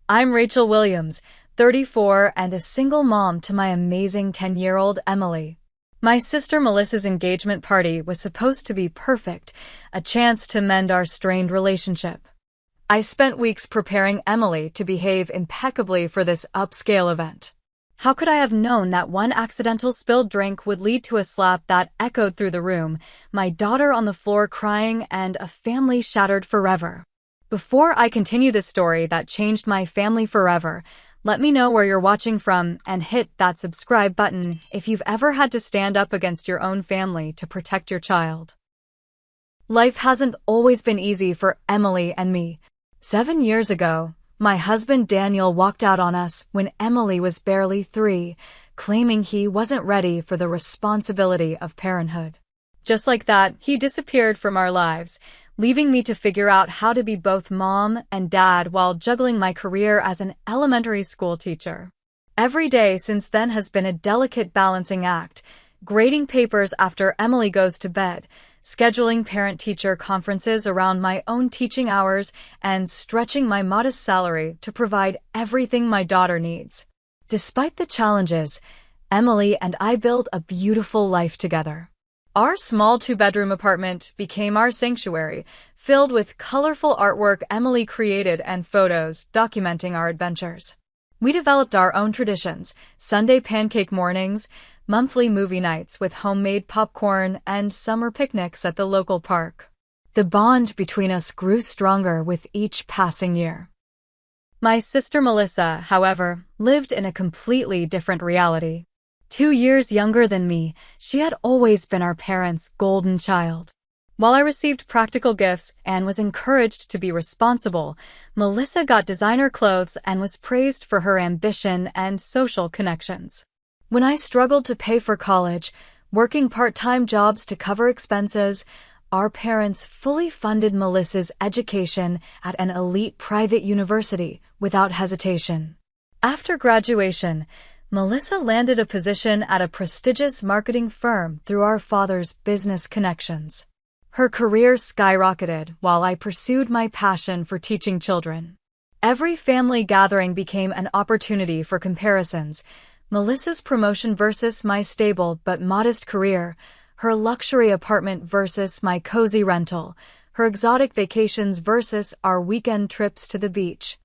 I'm Rachel Williams, 34 and a single mom to my amazing 10-year-old Emily. My sister Melissa's engagement party was supposed to be perfect, a chance to mend our strained relationship. I spent weeks preparing Emily to behave impeccably for this upscale event. How could I have known that one accidental spilled drink would lead to a slap that echoed through the room, my daughter on the floor crying, and a family shattered forever? Before I continue the story that changed my family forever, let me know where you're watching from and hit that subscribe button if you've ever had to stand up against your own family to protect your child. Life hasn't always been easy for Emily and me. 7 years ago, my husband Daniel walked out on us when Emily was barely 3, claiming he wasn't ready for the responsibility of parenthood. Just like that, he disappeared from our lives, leaving me to figure out how to be both mom and dad while juggling my career as an elementary school teacher. Every day since then has been a delicate balancing act, grading papers after Emily goes to bed, scheduling parent-teacher conferences around my own teaching hours, and stretching my modest salary to provide everything my daughter needs. Despite the challenges, Emily and I built a beautiful life together. Our small 2-bedroom apartment became our sanctuary, filled with colorful artwork Emily created and photos documenting our adventures. We developed our own traditions: Sunday pancake mornings, monthly movie nights with homemade popcorn, and summer picnics at the local park. The bond between us grew stronger with each passing year. My sister Melissa, however, lived in a completely different reality. 2 years younger than me, she had always been our parents' golden child. While I received practical gifts and was encouraged to be responsible, Melissa got designer clothes and was praised for her ambition and social connections. When I struggled to pay for college, working part-time jobs to cover expenses, our parents fully funded Melissa's education at an elite private university without hesitation. After graduation, Melissa landed a position at a prestigious marketing firm through our father's business connections. Her career skyrocketed while I pursued my passion for teaching children. Every family gathering became an opportunity for comparisons: Melissa's promotion versus my stable but modest career, her luxury apartment versus my cozy rental, her exotic vacations versus our weekend trips to the beach.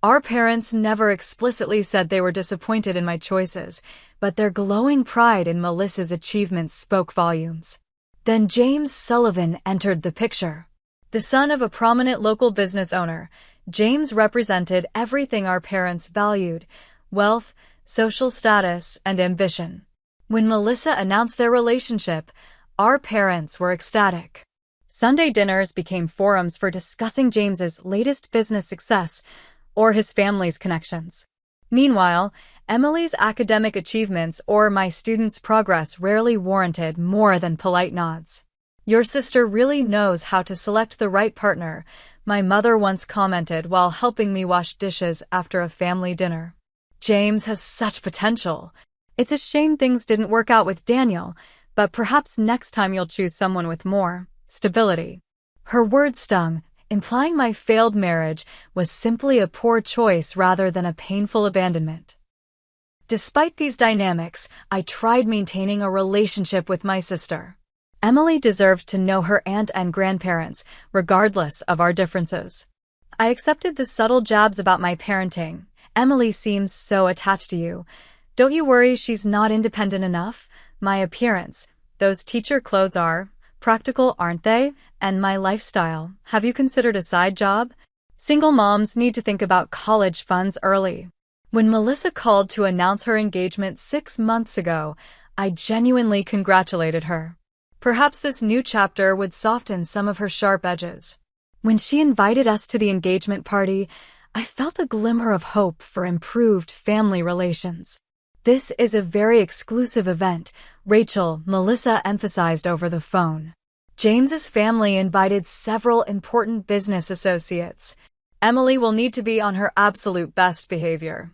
Our parents never explicitly said they were disappointed in my choices, but their glowing pride in Melissa's achievements spoke volumes. Then James Sullivan entered the picture. The son of a prominent local business owner, James represented everything our parents valued: wealth, social status, and ambition. When Melissa announced their relationship, our parents were ecstatic. Sunday dinners became forums for discussing James's latest business success or his family's connections. Meanwhile, Emily's academic achievements or my students' progress rarely warranted more than polite nods. "Your sister really knows how to select the right partner," my mother once commented while helping me wash dishes after a family dinner. "James has such potential. It's a shame things didn't work out with Daniel, but perhaps next time you'll choose someone with more stability." Her words stung, implying my failed marriage was simply a poor choice rather than a painful abandonment. Despite these dynamics, I tried maintaining a relationship with my sister. Emily deserved to know her aunt and grandparents, regardless of our differences. I accepted the subtle jabs about my parenting. "Emily seems so attached to you. Don't you worry she's not independent enough?" My appearance: "Those teacher clothes are practical, aren't they?" And my lifestyle: "Have you considered a side job?" Single moms need to think about college funds early. When Melissa called to announce her engagement 6 months ago, I genuinely congratulated her. Perhaps this new chapter would soften some of her sharp edges. When she invited us to the engagement party, I felt a glimmer of hope for improved family relations. "This is a very exclusive event," Melissa emphasized over the phone. James's family invited several important business associates. Emily will need to be on her absolute best behavior.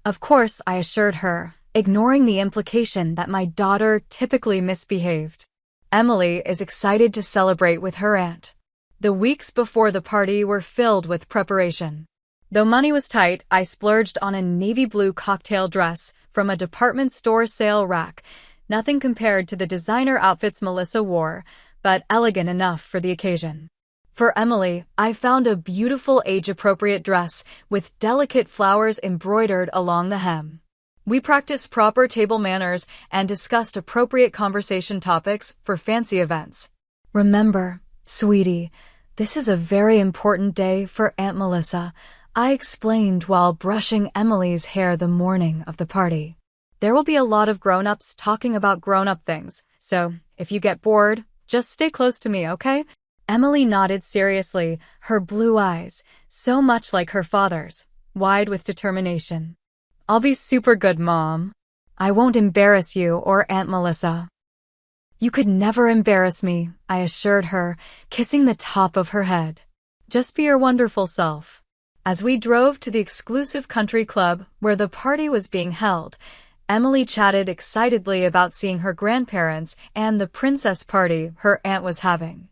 Of course, I assured her, ignoring the implication that my daughter typically misbehaved. Emily is excited to celebrate with her aunt. The weeks before the party were filled with preparation. Though money was tight, I splurged on a navy blue cocktail dress from a department store sale rack. Nothing compared to the designer outfits Melissa wore, but elegant enough for the occasion. For Emily, I found a beautiful age-appropriate dress with delicate flowers embroidered along the hem. We practiced proper table manners and discussed appropriate conversation topics for fancy events. Remember, sweetie, this is a very important day for Aunt Melissa, I explained while brushing Emily's hair the morning of the party. There will be a lot of grown-ups talking about grown-up things, so if you get bored, just stay close to me, okay? Emily nodded seriously, her blue eyes, so much like her father's, wide with determination. I'll be super good, Mom. I won't embarrass you or Aunt Melissa. You could never embarrass me, I assured her, kissing the top of her head. Just be your wonderful self. As we drove to the exclusive country club where the party was being held, Emily chatted excitedly about seeing her grandparents and the princess party her aunt was having.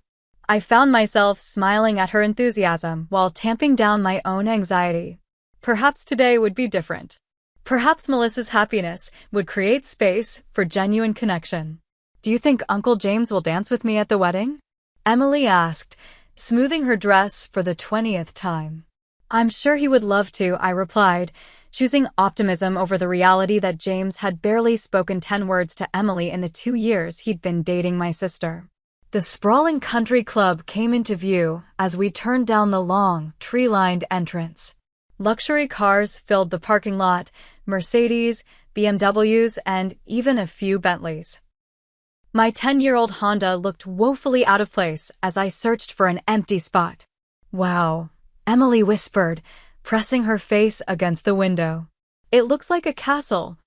I found myself smiling at her enthusiasm while tamping down my own anxiety. Perhaps today would be different. Perhaps Melissa's happiness would create space for genuine connection. Do you think Uncle James will dance with me at the wedding? Emily asked, smoothing her dress for the 20th time. I'm sure he would love to, I replied, choosing optimism over the reality that James had barely spoken 10 words to Emily in the 2 years he'd been dating my sister. The sprawling country club came into view as we turned down the long, tree-lined entrance. Luxury cars filled the parking lot, Mercedes, BMWs, and even a few Bentleys. My 10-year-old Honda looked woefully out of place as I searched for an empty spot. Wow, Emily whispered, pressing her face against the window. It looks like a castle.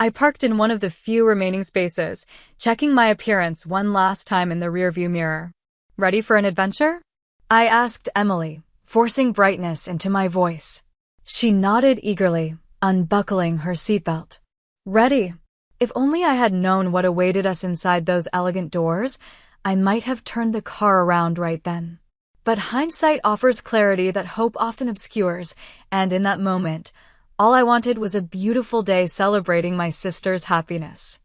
I parked in one of the few remaining spaces, checking my appearance one last time in the rearview mirror. Ready for an adventure? I asked Emily, forcing brightness into my voice. She nodded eagerly, unbuckling her seatbelt. Ready. If only I had known what awaited us inside those elegant doors, I might have turned the car around right then. But hindsight offers clarity that hope often obscures, and in that moment, all I wanted was a beautiful day celebrating my sister's happiness.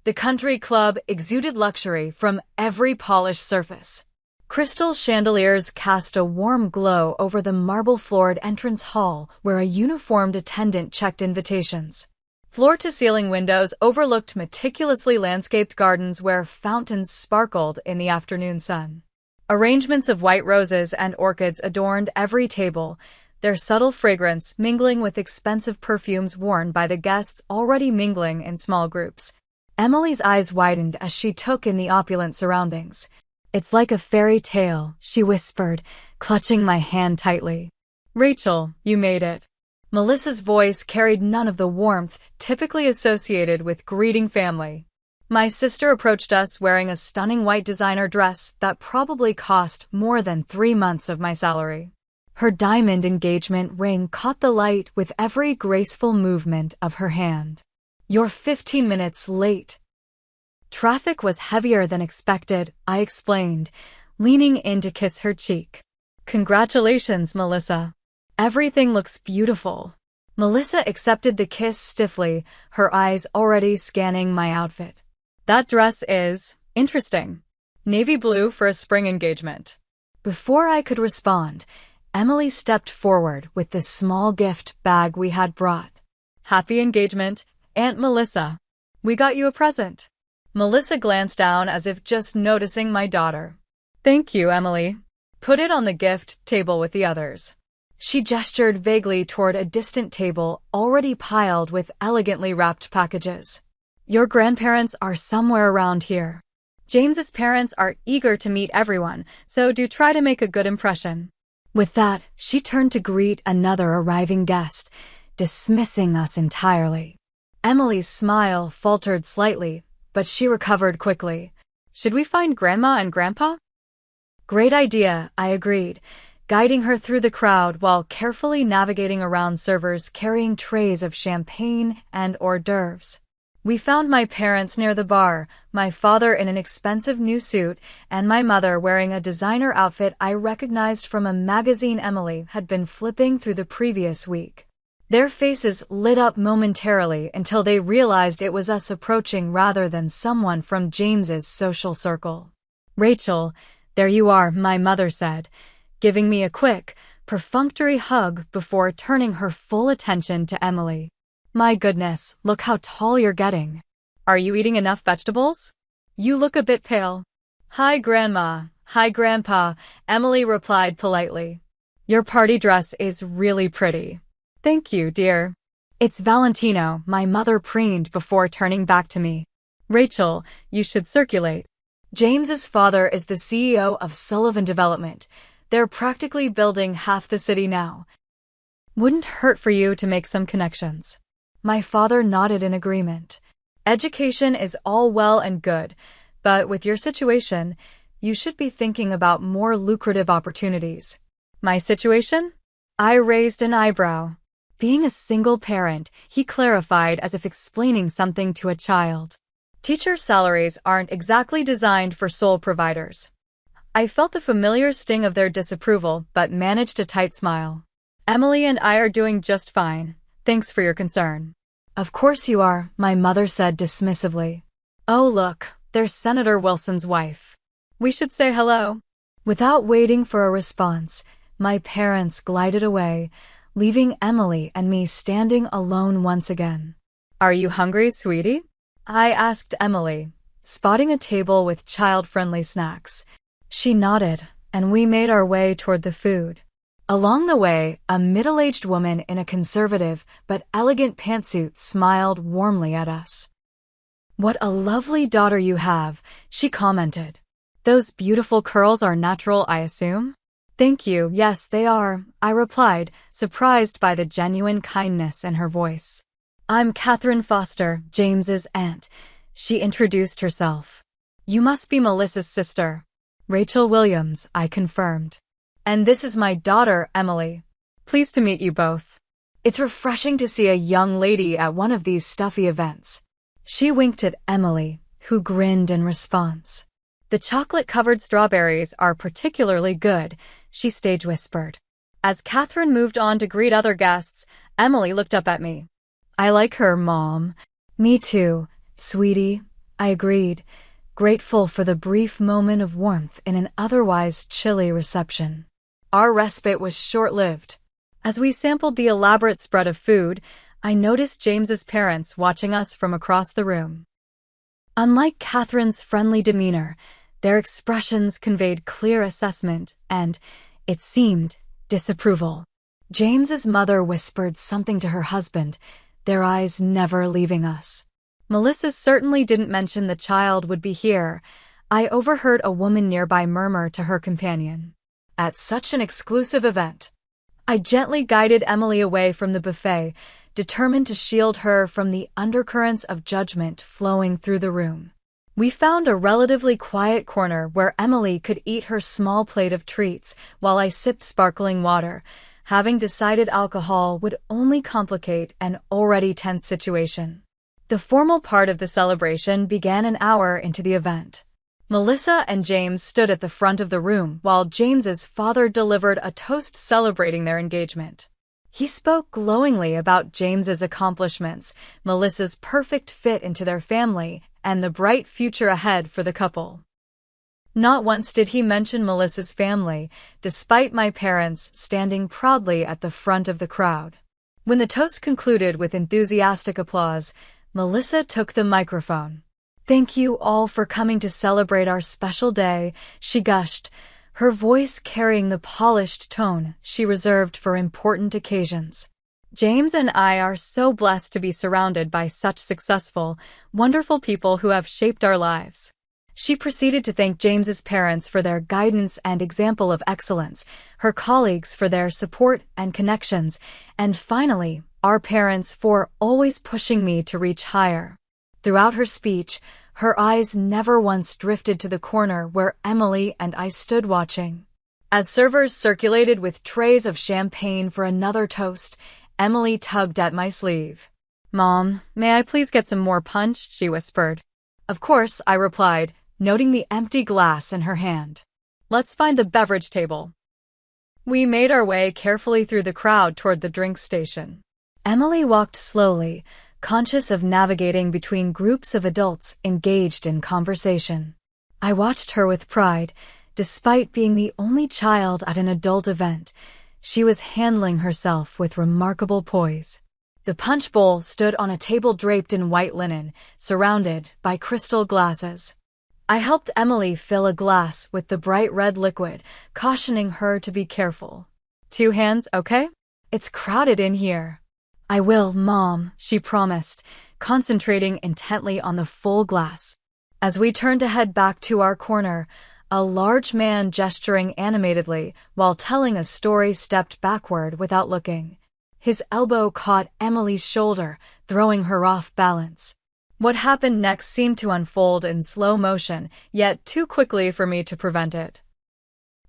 The country club exuded luxury from every polished surface. Crystal chandeliers cast a warm glow over the marble-floored entrance hall where a uniformed attendant checked invitations. Floor-to-ceiling windows overlooked meticulously landscaped gardens where fountains sparkled in the afternoon sun. Arrangements of white roses and orchids adorned every table, their subtle fragrance mingling with expensive perfumes worn by the guests already mingling in small groups. Emily's eyes widened as she took in the opulent surroundings. It's like a fairy tale, she whispered, clutching my hand tightly. Rachel, you made it. Melissa's voice carried none of the warmth typically associated with greeting family. My sister approached us wearing a stunning white designer dress that probably cost more than 3 months of my salary. Her diamond engagement ring caught the light with every graceful movement of her hand. You're 15 minutes late. Traffic was heavier than expected, I explained, leaning in to kiss her cheek. Congratulations, Melissa. Everything looks beautiful. Melissa accepted the kiss stiffly, her eyes already scanning my outfit. That dress is interesting. Navy blue for a spring engagement. Before I could respond, Emily stepped forward with the small gift bag we had brought. Happy engagement, Aunt Melissa. We got you a present. Melissa glanced down as if just noticing my daughter. Thank you, Emily. Put it on the gift table with the others. She gestured vaguely toward a distant table already piled with elegantly wrapped packages. Your grandparents are somewhere around here. James's parents are eager to meet everyone, so do try to make a good impression. With that, she turned to greet another arriving guest, dismissing us entirely. Emily's smile faltered slightly, but she recovered quickly. Should we find Grandma and Grandpa? Great idea, I agreed, guiding her through the crowd while carefully navigating around servers carrying trays of champagne and hors d'oeuvres. We found my parents near the bar, my father in an expensive new suit, and my mother wearing a designer outfit I recognized from a magazine Emily had been flipping through the previous week. Their faces lit up momentarily until they realized it was us approaching rather than someone from James's social circle. "Rachel, there you are," my mother said, giving me a quick, perfunctory hug before turning her full attention to Emily. "My goodness, look how tall you're getting. Are you eating enough vegetables? You look a bit pale." "Hi, Grandma. Hi, Grandpa," Emily replied politely. "Your party dress is really pretty." "Thank you, dear." "It's Valentino," my mother preened before turning back to me. "Rachel, you should circulate. James's father is the CEO of Sullivan Development. They're practically building half the city now. Wouldn't hurt for you to make some connections." My father nodded in agreement. "Education is all well and good, but with your situation, you should be thinking about more lucrative opportunities." "My situation?" I raised an eyebrow. "Being a single parent," he clarified as if explaining something to a child. "Teacher salaries aren't exactly designed for sole providers." I felt the familiar sting of their disapproval, but managed a tight smile. "Emily and I are doing just fine. Thanks for your concern." "Of course you are," my mother said dismissively. "Oh look, there's Senator Wilson's wife. We should say hello." Without waiting for a response, my parents glided away, leaving Emily and me standing alone once again. "Are you hungry, sweetie?" I asked Emily, spotting a table with child-friendly snacks. She nodded, and we made our way toward the food. Along the way, a middle-aged woman in a conservative but elegant pantsuit smiled warmly at us. "What a lovely daughter you have," she commented. "Those beautiful curls are natural, I assume?" "Thank you, yes, they are," I replied, surprised by the genuine kindness in her voice. "I'm Catherine Foster, James's aunt," she introduced herself. "You must be Melissa's sister." "Rachel Williams," I confirmed. "And this is my daughter, Emily. Pleased to meet you both. It's refreshing to see a young lady at one of these stuffy events." She winked at Emily, who grinned in response. "The chocolate-covered strawberries are particularly good," she stage whispered. As Catherine moved on to greet other guests, Emily looked up at me. "I like her, Mom." "Me too, sweetie," I agreed, grateful for the brief moment of warmth in an otherwise chilly reception. Our respite was short-lived. As we sampled the elaborate spread of food, I noticed James's parents watching us from across the room. Unlike Catherine's friendly demeanor, their expressions conveyed clear assessment and, it seemed, disapproval. James's mother whispered something to her husband, their eyes never leaving us. Melissa certainly didn't mention the child would be here. I overheard a woman nearby murmur to her companion, "At such an exclusive event." I gently guided Emily away from the buffet, determined to shield her from the undercurrents of judgment flowing through the room. We found a relatively quiet corner where Emily could eat her small plate of treats while I sipped sparkling water, having decided alcohol would only complicate an already tense situation. The formal part of the celebration began an hour into the event. Melissa and James stood at the front of the room while James's father delivered a toast celebrating their engagement. He spoke glowingly about James's accomplishments, Melissa's perfect fit into their family, and the bright future ahead for the couple. Not once did he mention Melissa's family, despite my parents standing proudly at the front of the crowd. When the toast concluded with enthusiastic applause, Melissa took the microphone. "Thank you all for coming to celebrate our special day," she gushed, her voice carrying the polished tone she reserved for important occasions. "James and I are so blessed to be surrounded by such successful, wonderful people who have shaped our lives." She proceeded to thank James's parents for their guidance and example of excellence, her colleagues for their support and connections, and finally, our parents for always pushing me to reach higher. Throughout her speech, her eyes never once drifted to the corner where Emily and I stood watching. As servers circulated with trays of champagne for another toast, Emily tugged at my sleeve. Mom, may I please get some more punch? She whispered. Of course, I replied, noting the empty glass in her hand. Let's find the beverage table. We made our way carefully through the crowd toward the drink station. Emily walked slowly, conscious of navigating between groups of adults engaged in conversation. I watched her with pride. Despite being the only child at an adult event, she was handling herself with remarkable poise. The punch bowl stood on a table draped in white linen, surrounded by crystal glasses. I helped Emily fill a glass with the bright red liquid, cautioning her to be careful. 2 hands, okay? It's crowded in here. I will, Mom, she promised, concentrating intently on the full glass. As we turned to head back to our corner, a large man gesturing animatedly while telling a story stepped backward without looking. His elbow caught Emily's shoulder, throwing her off balance. What happened next seemed to unfold in slow motion, yet too quickly for me to prevent it.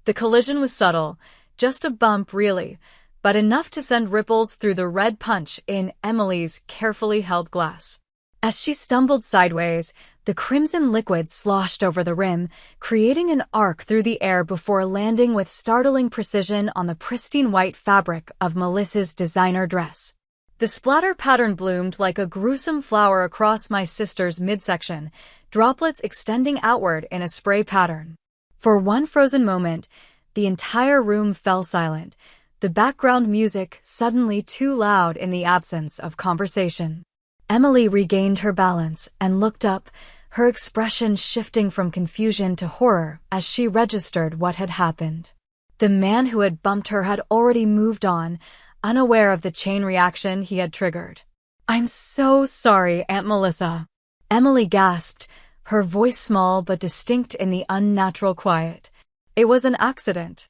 The collision was subtle, just a bump really, but enough to send ripples through the red punch in Emily's carefully held glass. As she stumbled sideways, the crimson liquid sloshed over the rim, creating an arc through the air before landing with startling precision on the pristine white fabric of Melissa's designer dress. The splatter pattern bloomed like a gruesome flower across my sister's midsection, droplets extending outward in a spray pattern. For one frozen moment, the entire room fell silent, the background music suddenly too loud in the absence of conversation. Emily regained her balance and looked up, her expression shifting from confusion to horror as she registered what had happened. The man who had bumped her had already moved on, unaware of the chain reaction he had triggered. I'm so sorry, Aunt Melissa. Emily gasped, her voice small but distinct in the unnatural quiet. It was an accident.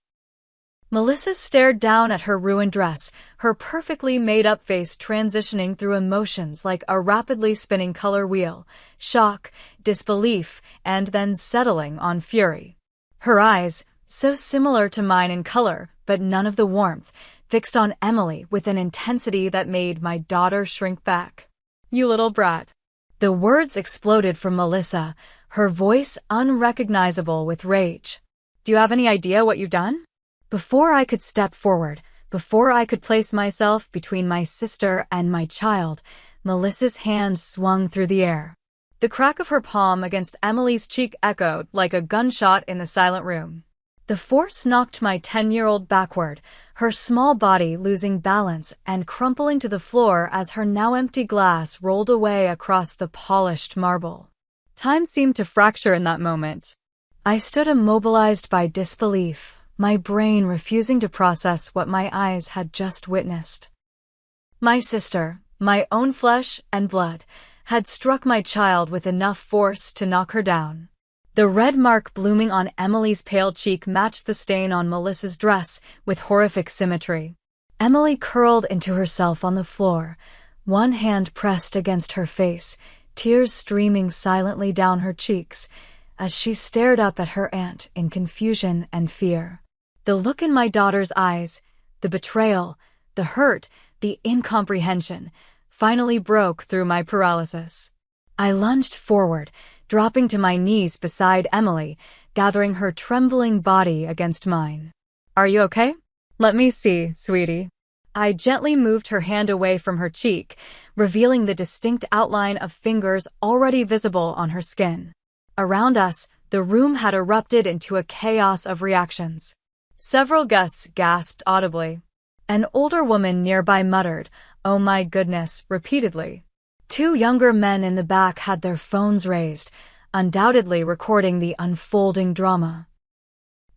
Melissa stared down at her ruined dress, her perfectly made-up face transitioning through emotions like a rapidly spinning color wheel, shock, disbelief, and then settling on fury. Her eyes, so similar to mine in color, but none of the warmth, fixed on Emily with an intensity that made my daughter shrink back. You little brat. The words exploded from Melissa, her voice unrecognizable with rage. Do you have any idea what you've done? Before I could step forward, before I could place myself between my sister and my child, Melissa's hand swung through the air. The crack of her palm against Emily's cheek echoed like a gunshot in the silent room. The force knocked my 10-year-old backward, her small body losing balance and crumpling to the floor as her now empty glass rolled away across the polished marble. Time seemed to fracture in that moment. I stood immobilized by disbelief, my brain refusing to process what my eyes had just witnessed. My sister, my own flesh and blood, had struck my child with enough force to knock her down. The red mark blooming on Emily's pale cheek matched the stain on Melissa's dress with horrific symmetry. Emily curled into herself on the floor, one hand pressed against her face, tears streaming silently down her cheeks, as she stared up at her aunt in confusion and fear. The look in my daughter's eyes, the betrayal, the hurt, the incomprehension, finally broke through my paralysis. I lunged forward, dropping to my knees beside Emily, gathering her trembling body against mine. Are you okay? Let me see, sweetie. I gently moved her hand away from her cheek, revealing the distinct outline of fingers already visible on her skin. Around us, the room had erupted into a chaos of reactions. Several guests gasped audibly. An older woman nearby muttered, "Oh my goodness," repeatedly. 2 younger men in the back had their phones raised, undoubtedly recording the unfolding drama.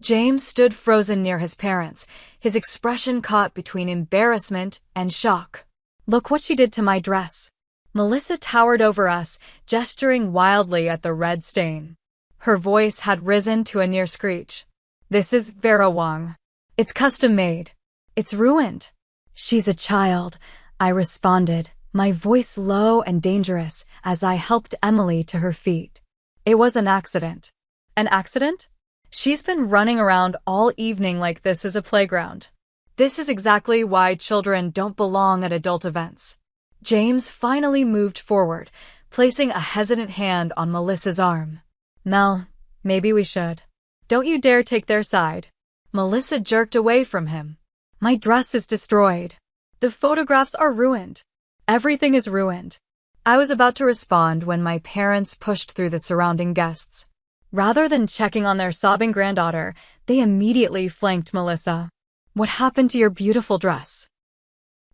James stood frozen near his parents, his expression caught between embarrassment and shock. Look what she did to my dress. Melissa towered over us, gesturing wildly at the red stain. Her voice had risen to a near screech. This is Vera Wong. It's custom-made. It's ruined. She's a child, I responded, my voice low and dangerous as I helped Emily to her feet. It was an accident. An accident? She's been running around all evening like this is a playground. This is exactly why children don't belong at adult events. James finally moved forward, placing a hesitant hand on Melissa's arm. Mel, maybe we should. Don't you dare take their side. Melissa jerked away from him. My dress is destroyed. The photographs are ruined. Everything is ruined. I was about to respond when my parents pushed through the surrounding guests. Rather than checking on their sobbing granddaughter, they immediately flanked Melissa. What happened to your beautiful dress?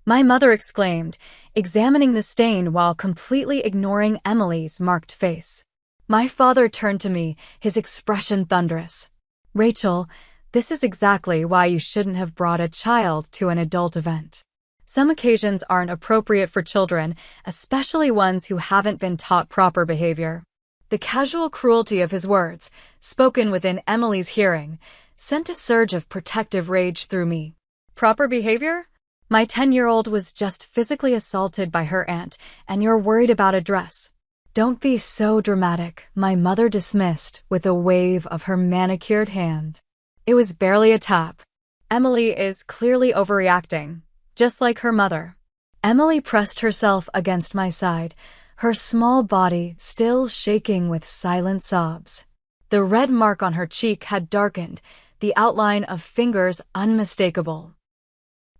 My mother exclaimed, examining the stain while completely ignoring Emily's marked face. My father turned to me, his expression thunderous. Rachel, this is exactly why you shouldn't have brought a child to an adult event. Some occasions aren't appropriate for children, especially ones who haven't been taught proper behavior. The casual cruelty of his words, spoken within Emily's hearing, sent a surge of protective rage through me. Proper behavior? My 10-year-old was just physically assaulted by her aunt, and you're worried about a dress. Don't be so dramatic, my mother dismissed with a wave of her manicured hand. It was barely a tap. Emily is clearly overreacting, just like her mother. Emily pressed herself against my side, her small body still shaking with silent sobs. The red mark on her cheek had darkened, the outline of fingers unmistakable.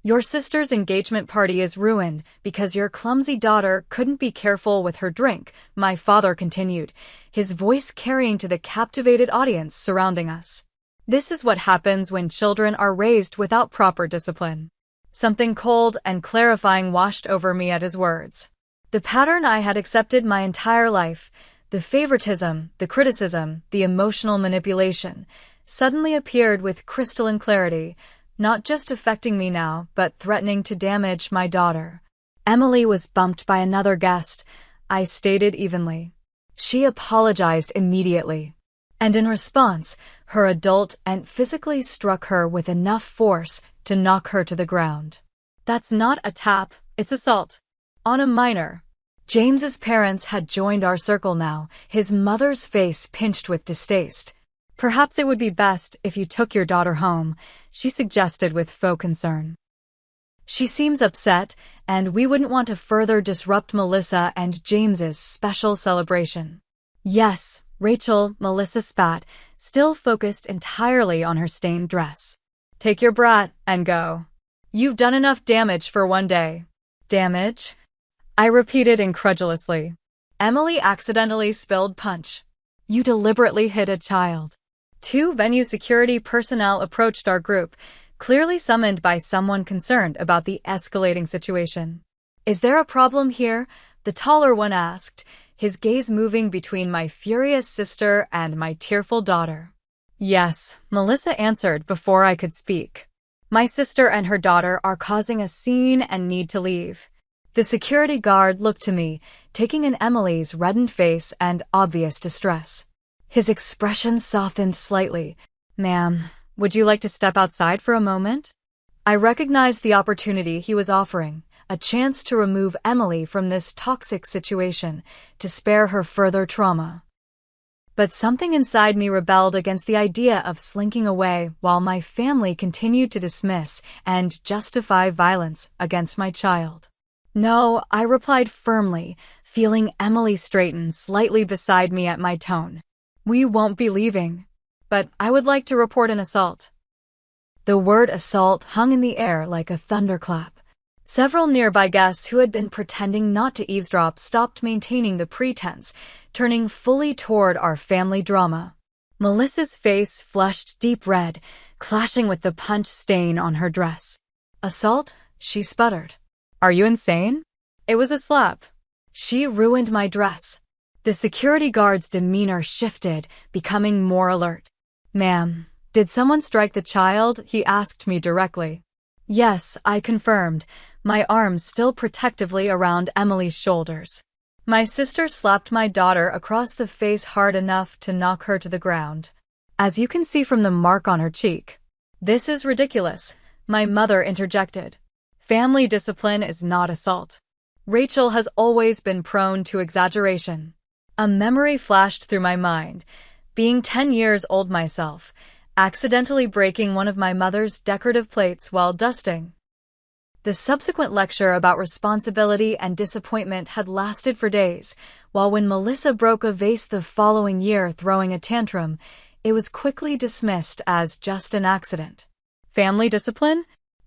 Your sister's engagement party is ruined because your clumsy daughter couldn't be careful with her drink, my father continued, his voice carrying to the captivated audience surrounding us. This is what happens when children are raised without proper discipline. Something cold and clarifying washed over me at his words. The pattern I had accepted my entire life, the favoritism, the criticism, the emotional manipulation, suddenly appeared with crystalline clarity, not just affecting me now, but threatening to damage my daughter. Emily was bumped by another guest, I stated evenly. She apologized immediately. And in response, her adult aunt physically struck her with enough force to knock her to the ground. That's not a tap, it's assault. On a minor. James's parents had joined our circle now, his mother's face pinched with distaste. Perhaps it would be best if you took your daughter home, she suggested with faux concern. She seems upset, and we wouldn't want to further disrupt Melissa and James's special celebration. Yes, Rachel, Melissa spat, still focused entirely on her stained dress. Take your brat and go. You've done enough damage for one day. Damage? I repeated incredulously. Emily accidentally spilled punch. You deliberately hit a child. 2 venue security personnel approached our group, clearly summoned by someone concerned about the escalating situation. Is there a problem here? The taller one asked, his gaze moving between my furious sister and my tearful daughter. Yes, Melissa answered before I could speak. My sister and her daughter are causing a scene and need to leave. The security guard looked to me, taking in Emily's reddened face and obvious distress. His expression softened slightly. Ma'am, would you like to step outside for a moment? I recognized the opportunity he was offering, a chance to remove Emily from this toxic situation, to spare her further trauma. But something inside me rebelled against the idea of slinking away while my family continued to dismiss and justify violence against my child. No, I replied firmly, feeling Emily straighten slightly beside me at my tone. We won't be leaving. But I would like to report an assault. The word assault hung in the air like a thunderclap. Several nearby guests who had been pretending not to eavesdrop stopped maintaining the pretense, turning fully toward our family drama. Melissa's face flushed deep red, clashing with the punch stain on her dress. Assault? She sputtered. Are you insane? It was a slap. She ruined my dress. The security guard's demeanor shifted, becoming more alert. Ma'am, did someone strike the child? He asked me directly. Yes, I confirmed, my arms still protectively around Emily's shoulders. My sister slapped my daughter across the face hard enough to knock her to the ground. As you can see from the mark on her cheek. This is ridiculous, my mother interjected. Family discipline is not assault. Rachel has always been prone to exaggeration. A memory flashed through my mind, being 10 years old myself, accidentally breaking one of my mother's decorative plates while dusting. The subsequent lecture about responsibility and disappointment had lasted for days, while when Melissa broke a vase the following year throwing a tantrum, it was quickly dismissed as just an accident. Family discipline?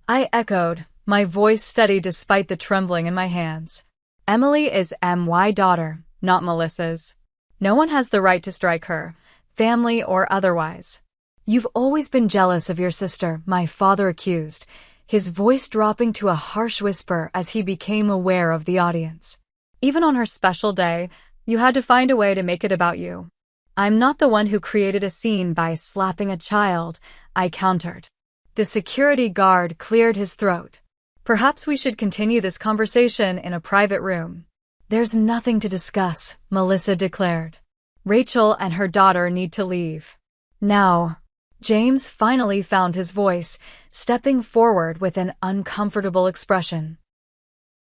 I echoed, my voice steady despite the trembling in my hands. Emily is my daughter, not Melissa's. No one has the right to strike her, family or otherwise. You've always been jealous of your sister, my father accused, his voice dropping to a harsh whisper as he became aware of the audience. Even on her special day, you had to find a way to make it about you. I'm not the one who created a scene by slapping a child, I countered. The security guard cleared his throat. Perhaps we should continue this conversation in a private room. There's nothing to discuss, Melissa declared. Rachel and her daughter need to leave. Now. James finally found his voice, stepping forward with an uncomfortable expression.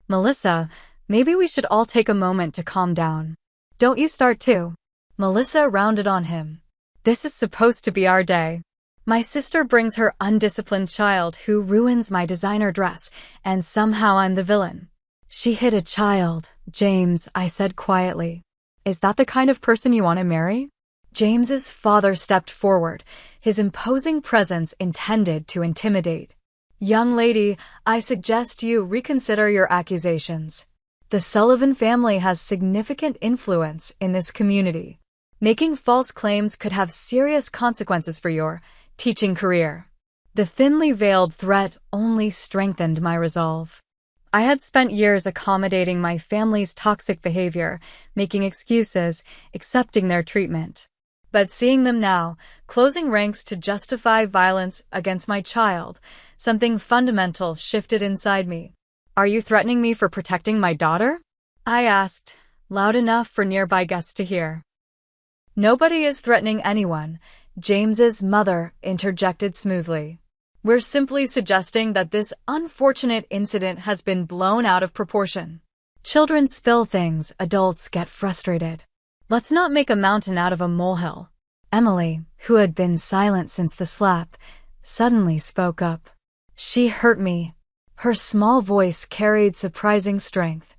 Melissa, maybe we should all take a moment to calm down. Don't you start too. Melissa rounded on him. This is supposed to be our day. My sister brings her undisciplined child who ruins my designer dress, and somehow I'm the villain. She hit a child, James, I said quietly. Is that the kind of person you want to marry? James's father stepped forward, his imposing presence intended to intimidate. Young lady, I suggest you reconsider your accusations. The Sullivan family has significant influence in this community. Making false claims could have serious consequences for your teaching career. The thinly veiled threat only strengthened my resolve. I had spent years accommodating my family's toxic behavior, making excuses, accepting their treatment. But seeing them now, closing ranks to justify violence against my child, something fundamental shifted inside me. Are you threatening me for protecting my daughter? I asked, loud enough for nearby guests to hear. Nobody is threatening anyone, James's mother interjected smoothly. We're simply suggesting that this unfortunate incident has been blown out of proportion. Children spill things, adults get frustrated. Let's not make a mountain out of a molehill. Emily, who had been silent since the slap, suddenly spoke up. She hurt me. Her small voice carried surprising strength.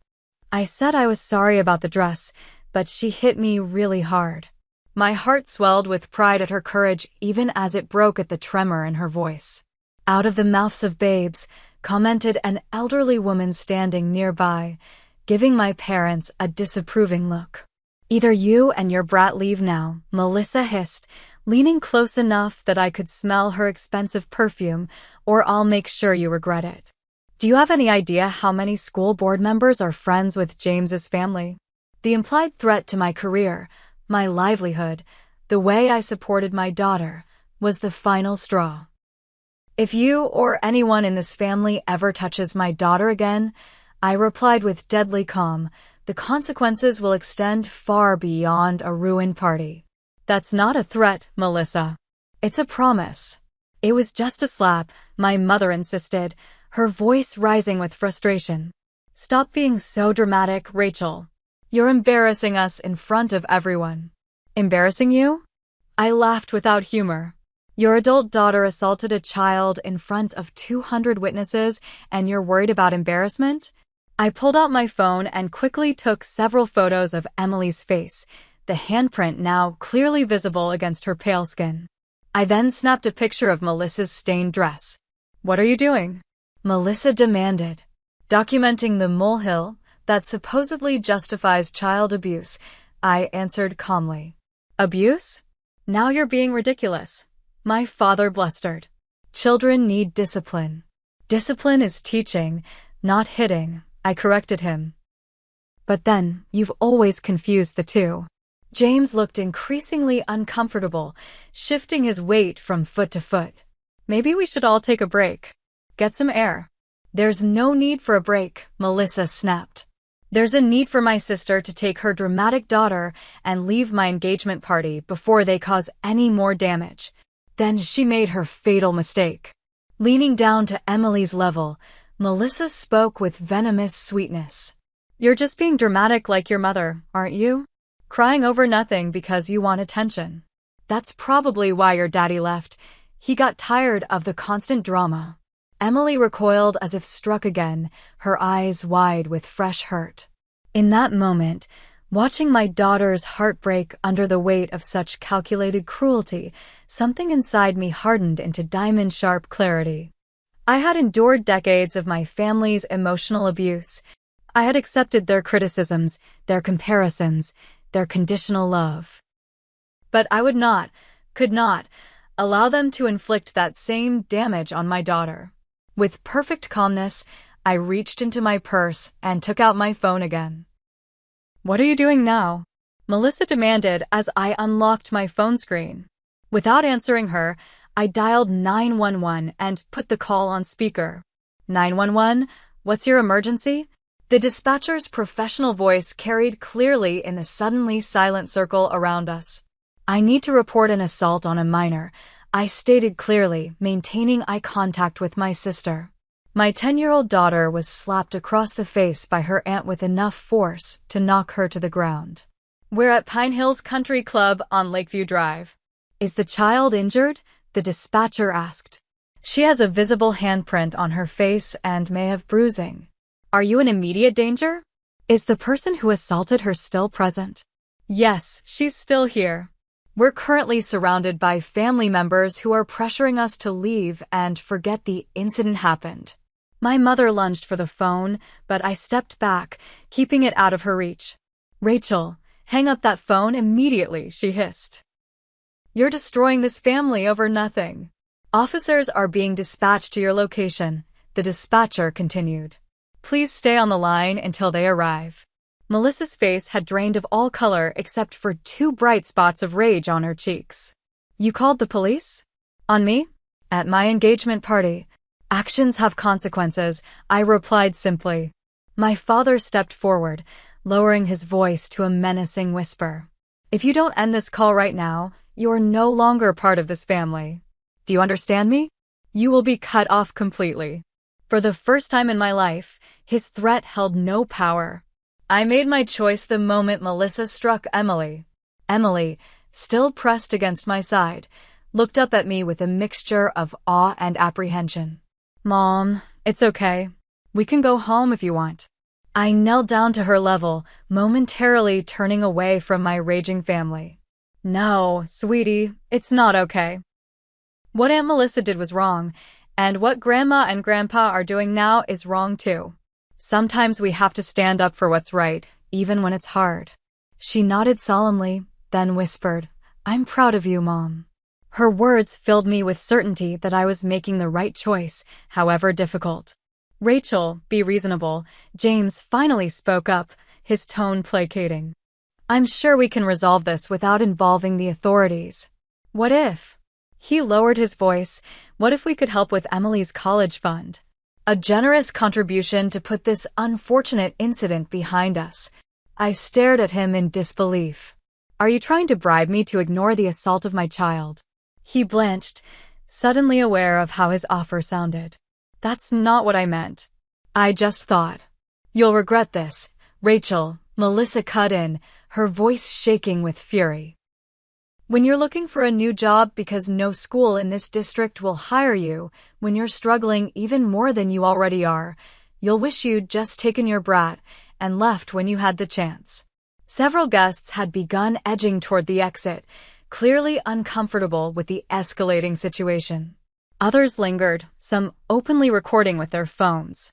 I said I was sorry about the dress, but she hit me really hard. My heart swelled with pride at her courage even as it broke at the tremor in her voice. Out of the mouths of babes, commented an elderly woman standing nearby, giving my parents a disapproving look. Either you and your brat leave now, Melissa hissed, leaning close enough that I could smell her expensive perfume, or I'll make sure you regret it. Do you have any idea how many school board members are friends with James's family? The implied threat to my career, my livelihood, the way I supported my daughter, was the final straw. If you or anyone in this family ever touches my daughter again, I replied with deadly calm, the consequences will extend far beyond a ruined party. That's not a threat, Melissa. It's a promise. It was just a slap, my mother insisted, her voice rising with frustration. Stop being so dramatic, Rachel. You're embarrassing us in front of everyone. Embarrassing you? I laughed without humor. Your adult daughter assaulted a child in front of 200 witnesses, and you're worried about embarrassment? I pulled out my phone and quickly took several photos of Emily's face, the handprint now clearly visible against her pale skin. I then snapped a picture of Melissa's stained dress. What are you doing? Melissa demanded. Documenting the molehill that supposedly justifies child abuse, I answered calmly. Abuse? Now you're being ridiculous. My father blustered. Children need discipline. Discipline is teaching, not hitting, I corrected him. But then, you've always confused the two. James looked increasingly uncomfortable, shifting his weight from foot to foot. Maybe we should all take a break. Get some air. There's no need for a break, Melissa snapped. There's a need for my sister to take her dramatic daughter and leave my engagement party before they cause any more damage. Then she made her fatal mistake. Leaning down to Emily's level, Melissa spoke with venomous sweetness. You're just being dramatic like your mother, aren't you? Crying over nothing because you want attention. That's probably why your daddy left. He got tired of the constant drama. Emily recoiled as if struck again, her eyes wide with fresh hurt. In that moment, watching my daughter's heart break under the weight of such calculated cruelty, something inside me hardened into diamond-sharp clarity. I had endured decades of my family's emotional abuse. I had accepted their criticisms, their comparisons, their conditional love. But I could not, allow them to inflict that same damage on my daughter. With perfect calmness, I reached into my purse and took out my phone again. "What are you doing now?" Melissa demanded as I unlocked my phone screen. Without answering her, I dialed 911 and put the call on speaker. "911, what's your emergency?" The dispatcher's professional voice carried clearly in the suddenly silent circle around us. "I need to report an assault on a minor," I stated clearly, maintaining eye contact with my sister. My 10-year-old daughter was slapped across the face by her aunt with enough force to knock her to the ground. "We're at Pine Hills Country Club on Lakeview Drive." "Is the child injured?" the dispatcher asked. "She has a visible handprint on her face and may have bruising." "Are you in immediate danger?" "Is the person who assaulted her still present?" "Yes, she's still here. We're currently surrounded by family members who are pressuring us to leave and forget the incident happened." My mother lunged for the phone, but I stepped back, keeping it out of her reach. "Rachel, hang up that phone immediately," she hissed. "You're destroying this family over nothing." "Officers are being dispatched to your location," the dispatcher continued. "Please stay on the line until they arrive." Melissa's face had drained of all color except for 2 bright spots of rage on her cheeks. "You called the police?" "On me?" "At my engagement party. Actions have consequences," I replied simply. My father stepped forward, lowering his voice to a menacing whisper. "If you don't end this call right now, you're no longer part of this family. Do you understand me? You will be cut off completely." For the first time in my life, his threat held no power. I made my choice the moment Melissa struck Emily. Emily, still pressed against my side, looked up at me with a mixture of awe and apprehension. "Mom, it's okay. We can go home if you want." I knelt down to her level, momentarily turning away from my raging family. "No, sweetie, it's not okay. What Aunt Melissa did was wrong, and what Grandma and Grandpa are doing now is wrong too. Sometimes we have to stand up for what's right, even when it's hard." She nodded solemnly, then whispered, "I'm proud of you, Mom." Her words filled me with certainty that I was making the right choice, however difficult. "Rachel, be reasonable," James finally spoke up, his tone placating. "I'm sure we can resolve this without involving the authorities." "What if?" He lowered his voice. "What if we could help with Emily's college fund? A generous contribution to put this unfortunate incident behind us." I stared at him in disbelief. "Are you trying to bribe me to ignore the assault of my child?" He blanched, suddenly aware of how his offer sounded. "That's not what I meant. I just thought." "You'll regret this, Rachel," Melissa cut in, her voice shaking with fury. "When you're looking for a new job because no school in this district will hire you, when you're struggling even more than you already are, you'll wish you'd just taken your brat and left when you had the chance." Several guests had begun edging toward the exit, clearly uncomfortable with the escalating situation. Others lingered, some openly recording with their phones.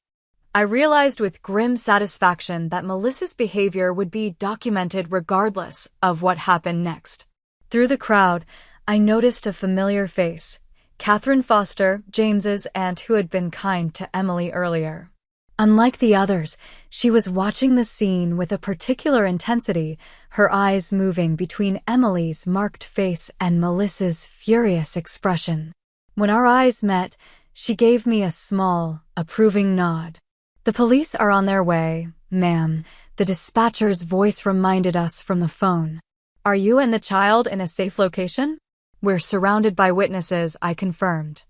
I realized with grim satisfaction that Melissa's behavior would be documented regardless of what happened next. Through the crowd, I noticed a familiar face, Catherine Foster, James's aunt who had been kind to Emily earlier. Unlike the others, she was watching the scene with a particular intensity, her eyes moving between Emily's marked face and Melissa's furious expression. When our eyes met, she gave me a small, approving nod. "The police are on their way, ma'am," the dispatcher's voice reminded us from the phone. "Are you and the child in a safe location?" "We're surrounded by witnesses," I confirmed.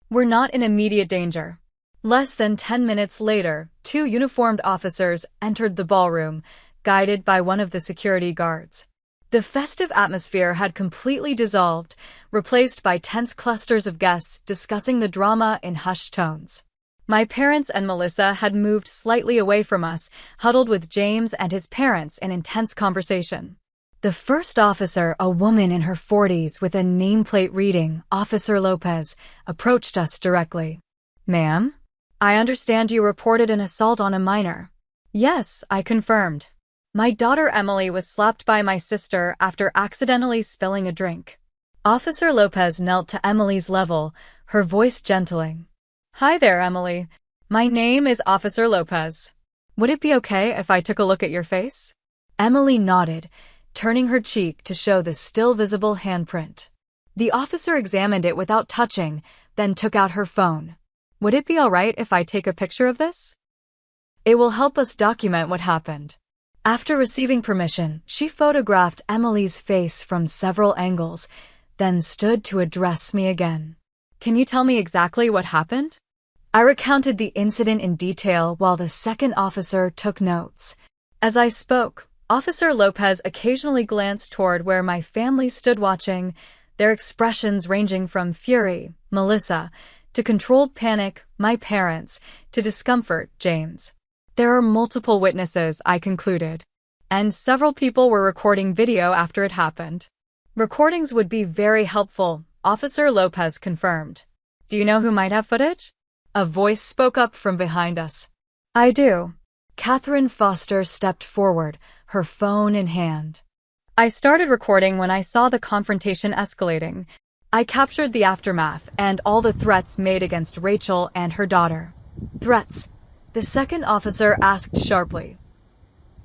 "We're not in immediate danger." Less than 10 minutes later, 2 uniformed officers entered the ballroom, guided by one of the security guards. The festive atmosphere had completely dissolved, replaced by tense clusters of guests discussing the drama in hushed tones. My parents and Melissa had moved slightly away from us, huddled with James and his parents in intense conversation. The first officer, a woman in her 40s with a nameplate reading, Officer Lopez, approached us directly. "Ma'am? I understand you reported an assault on a minor." "Yes," I confirmed. "My daughter Emily was slapped by my sister after accidentally spilling a drink." Officer Lopez knelt to Emily's level, her voice gentling. "Hi there, Emily. My name is Officer Lopez. Would it be okay if I took a look at your face?" Emily nodded, turning her cheek to show the still visible handprint. The officer examined it without touching, then took out her phone. "Would it be all right if I take a picture of this? It will help us document what happened." After receiving permission, she photographed Emily's face from several angles, then stood to address me again. "Can you tell me exactly what happened?" I recounted the incident in detail while the second officer took notes. As I spoke, Officer Lopez occasionally glanced toward where my family stood watching, their expressions ranging from fury, Melissa, to controlled panic, my parents, to discomfort, James. There are multiple witnesses, I concluded, and several people were recording video after it happened. Recordings would be very helpful, Officer Lopez confirmed. "Do you know who might have footage?" A voice spoke up from behind us. "I do." Catherine Foster stepped forward, her phone in hand. "I started recording when I saw the confrontation escalating. I captured the aftermath and all the threats made against Rachel and her daughter." "Threats?" the second officer asked sharply.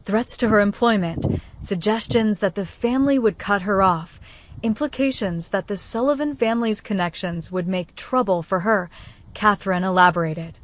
"Threats to her employment, suggestions that the family would cut her off, implications that the Sullivan family's connections would make trouble for her," Catherine elaborated.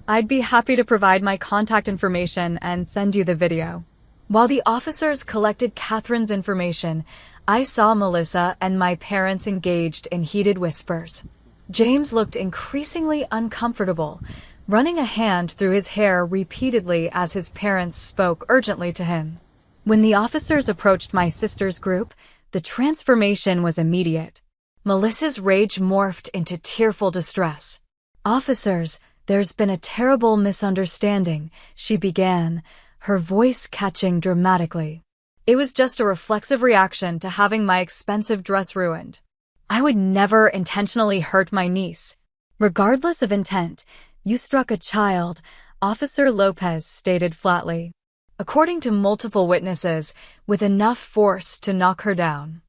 "I'd be happy to provide my contact information and send you the video." While the officers collected Catherine's information, I saw Melissa and my parents engaged in heated whispers. James looked increasingly uncomfortable, running a hand through his hair repeatedly as his parents spoke urgently to him. When the officers approached my sister's group, the transformation was immediate. Melissa's rage morphed into tearful distress. "Officers, there's been a terrible misunderstanding," she began, her voice catching dramatically. "It was just a reflexive reaction to having my expensive dress ruined. I would never intentionally hurt my niece." "Regardless of intent, you struck a child," Officer Lopez stated flatly. "According to multiple witnesses, with enough force to knock her down."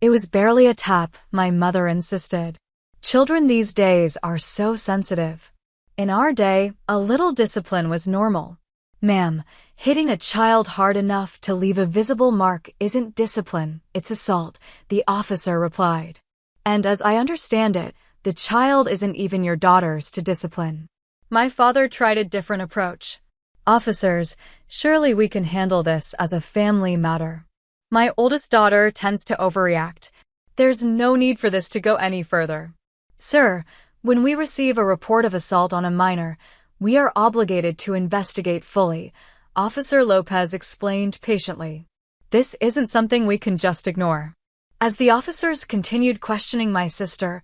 "It was barely a tap," my mother insisted. "Children these days are so sensitive. In our day, a little discipline was normal." "Ma'am, hitting a child hard enough to leave a visible mark isn't discipline, it's assault," the officer replied. "And as I understand it, the child isn't even your daughter's to discipline." My father tried a different approach. "Officers, surely we can handle this as a family matter. My oldest daughter tends to overreact. There's no need for this to go any further." "Sir, when we receive a report of assault on a minor, we are obligated to investigate fully," Officer Lopez explained patiently. "This isn't something we can just ignore." As the officers continued questioning my sister,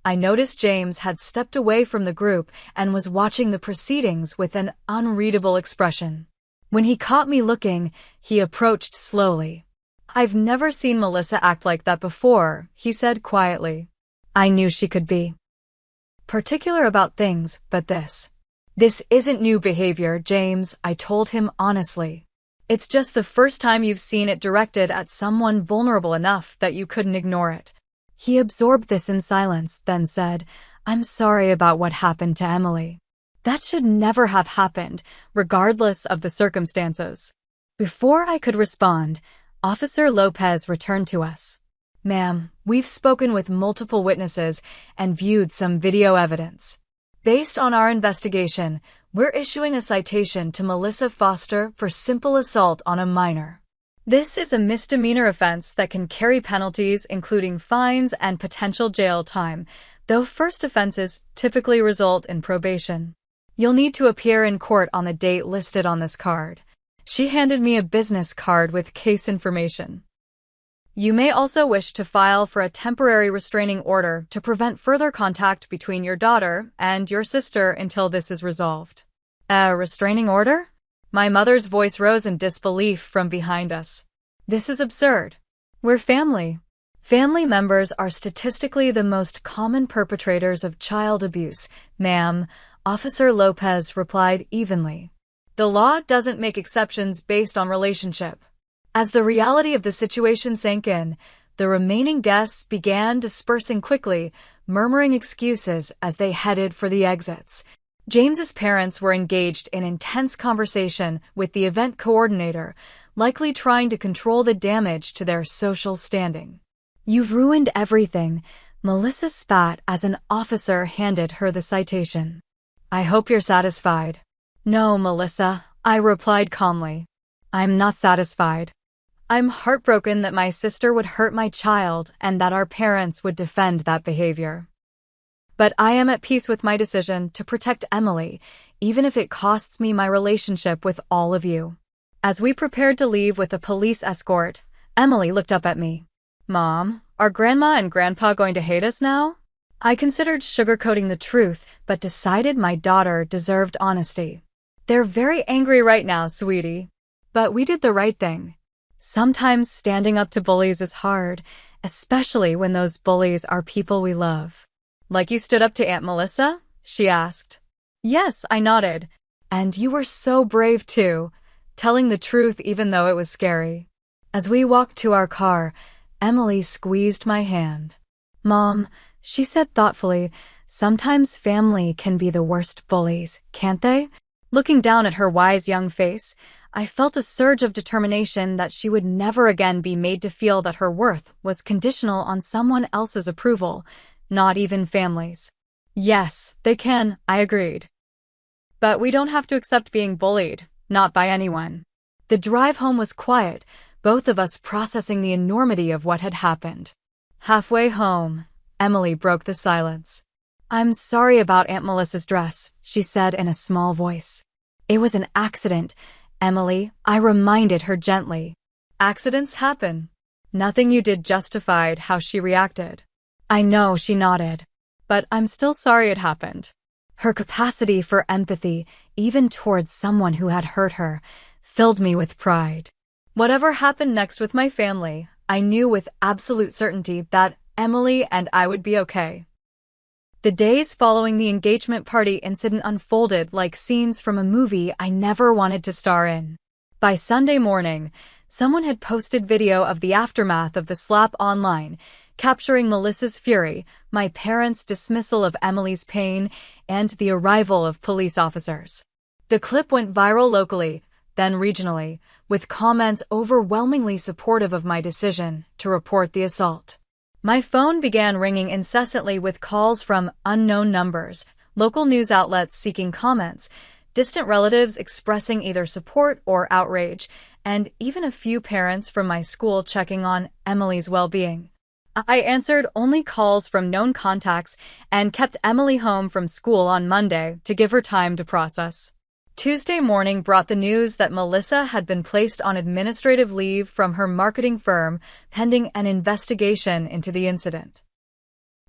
I noticed James had stepped away from the group and was watching the proceedings with an unreadable expression. When he caught me looking, he approached slowly. "I've never seen Melissa act like that before," he said quietly. I knew she could be particular about things, but this isn't new behavior, James, I told him honestly. "It's just the first time you've seen it directed at someone vulnerable enough that you couldn't ignore it." He absorbed this in silence, then said, "I'm sorry about what happened to Emily. That should never have happened, regardless of the circumstances." Before I could respond, Officer Lopez returned to us. "Ma'am, we've spoken with multiple witnesses and viewed some video evidence. Based on our investigation, we're issuing a citation to Melissa Foster for simple assault on a minor. This is a misdemeanor offense that can carry penalties including fines and potential jail time, though first offenses typically result in probation. You'll need to appear in court on the date listed on this card." She handed me a business card with case information. You may also wish to file for a temporary restraining order to prevent further contact between your daughter and your sister until this is resolved. A restraining order? My mother's voice rose in disbelief from behind us. This is absurd. We're family. Family members are statistically the most common perpetrators of child abuse, ma'am, Officer Lopez replied evenly. The law doesn't make exceptions based on relationship. As the reality of the situation sank in, the remaining guests began dispersing quickly, murmuring excuses as they headed for the exits. James's parents were engaged in intense conversation with the event coordinator, likely trying to control the damage to their social standing. You've ruined everything, Melissa spat as an officer handed her the citation. I hope you're satisfied. No, Melissa, I replied calmly. I'm not satisfied. I'm heartbroken that my sister would hurt my child and that our parents would defend that behavior. But I am at peace with my decision to protect Emily, even if it costs me my relationship with all of you. As we prepared to leave with a police escort, Emily looked up at me. Mom, are Grandma and Grandpa going to hate us now? I considered sugarcoating the truth, but decided my daughter deserved honesty. They're very angry right now, sweetie. But we did the right thing. Sometimes standing up to bullies is hard, especially when those bullies are people we love. Like you stood up to Aunt Melissa? She asked. Yes, I nodded. And you were so brave too, telling the truth even though it was scary. As we walked to our car, Emily squeezed my hand. Mom, she said thoughtfully, sometimes family can be the worst bullies, can't they? Looking down at her wise young face, I felt a surge of determination that she would never again be made to feel that her worth was conditional on someone else's approval, not even family's. Yes, they can, I agreed. But we don't have to accept being bullied, not by anyone. The drive home was quiet, both of us processing the enormity of what had happened. Halfway home, Emily broke the silence. I'm sorry about Aunt Melissa's dress, she said in a small voice. It was an accident, Emily, I reminded her gently. Accidents happen. Nothing you did justified how she reacted. I know, she nodded. But I'm still sorry it happened. Her capacity for empathy, even towards someone who had hurt her, filled me with pride. Whatever happened next with my family, I knew with absolute certainty that Emily and I would be okay. The days following the engagement party incident unfolded like scenes from a movie I never wanted to star in. By Sunday morning, someone had posted video of the aftermath of the slap online, capturing Melissa's fury, my parents' dismissal of Emily's pain, and the arrival of police officers. The clip went viral locally, then regionally, with comments overwhelmingly supportive of my decision to report the assault. My phone began ringing incessantly with calls from unknown numbers, local news outlets seeking comments, distant relatives expressing either support or outrage, and even a few parents from my school checking on Emily's well-being. I answered only calls from known contacts and kept Emily home from school on Monday to give her time to process. Tuesday morning brought the news that Melissa had been placed on administrative leave from her marketing firm pending an investigation into the incident.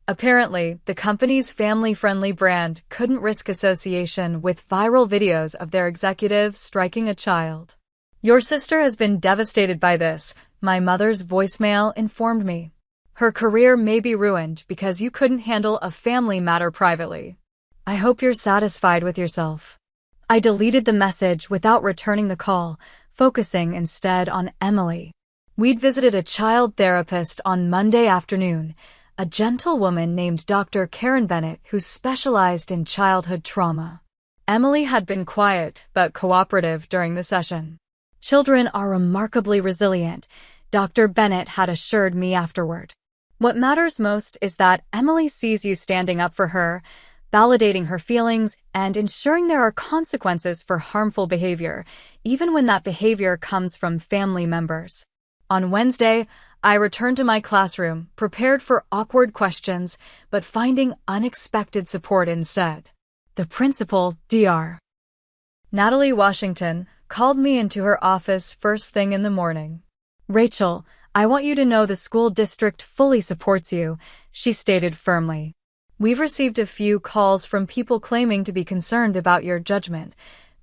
Apparently, the company's family-friendly brand couldn't risk association with viral videos of their executive striking a child. Your sister has been devastated by this, my mother's voicemail informed me. Her career may be ruined because you couldn't handle a family matter privately. I hope you're satisfied with yourself. I deleted the message without returning the call, focusing instead on Emily. We'd visited a child therapist on Monday afternoon, a gentle woman named Dr. Karen Bennett who specialized in childhood trauma. Emily had been quiet but cooperative during the session. Children are remarkably resilient, Dr. Bennett had assured me afterward. What matters most is that Emily sees you standing up for her, validating her feelings, and ensuring there are consequences for harmful behavior, even when that behavior comes from family members. On Wednesday, I returned to my classroom, prepared for awkward questions, but finding unexpected support instead. The principal, Dr. Natalie Washington, called me into her office first thing in the morning. Rachel, I want you to know the school district fully supports you, she stated firmly. We've received a few calls from people claiming to be concerned about your judgment,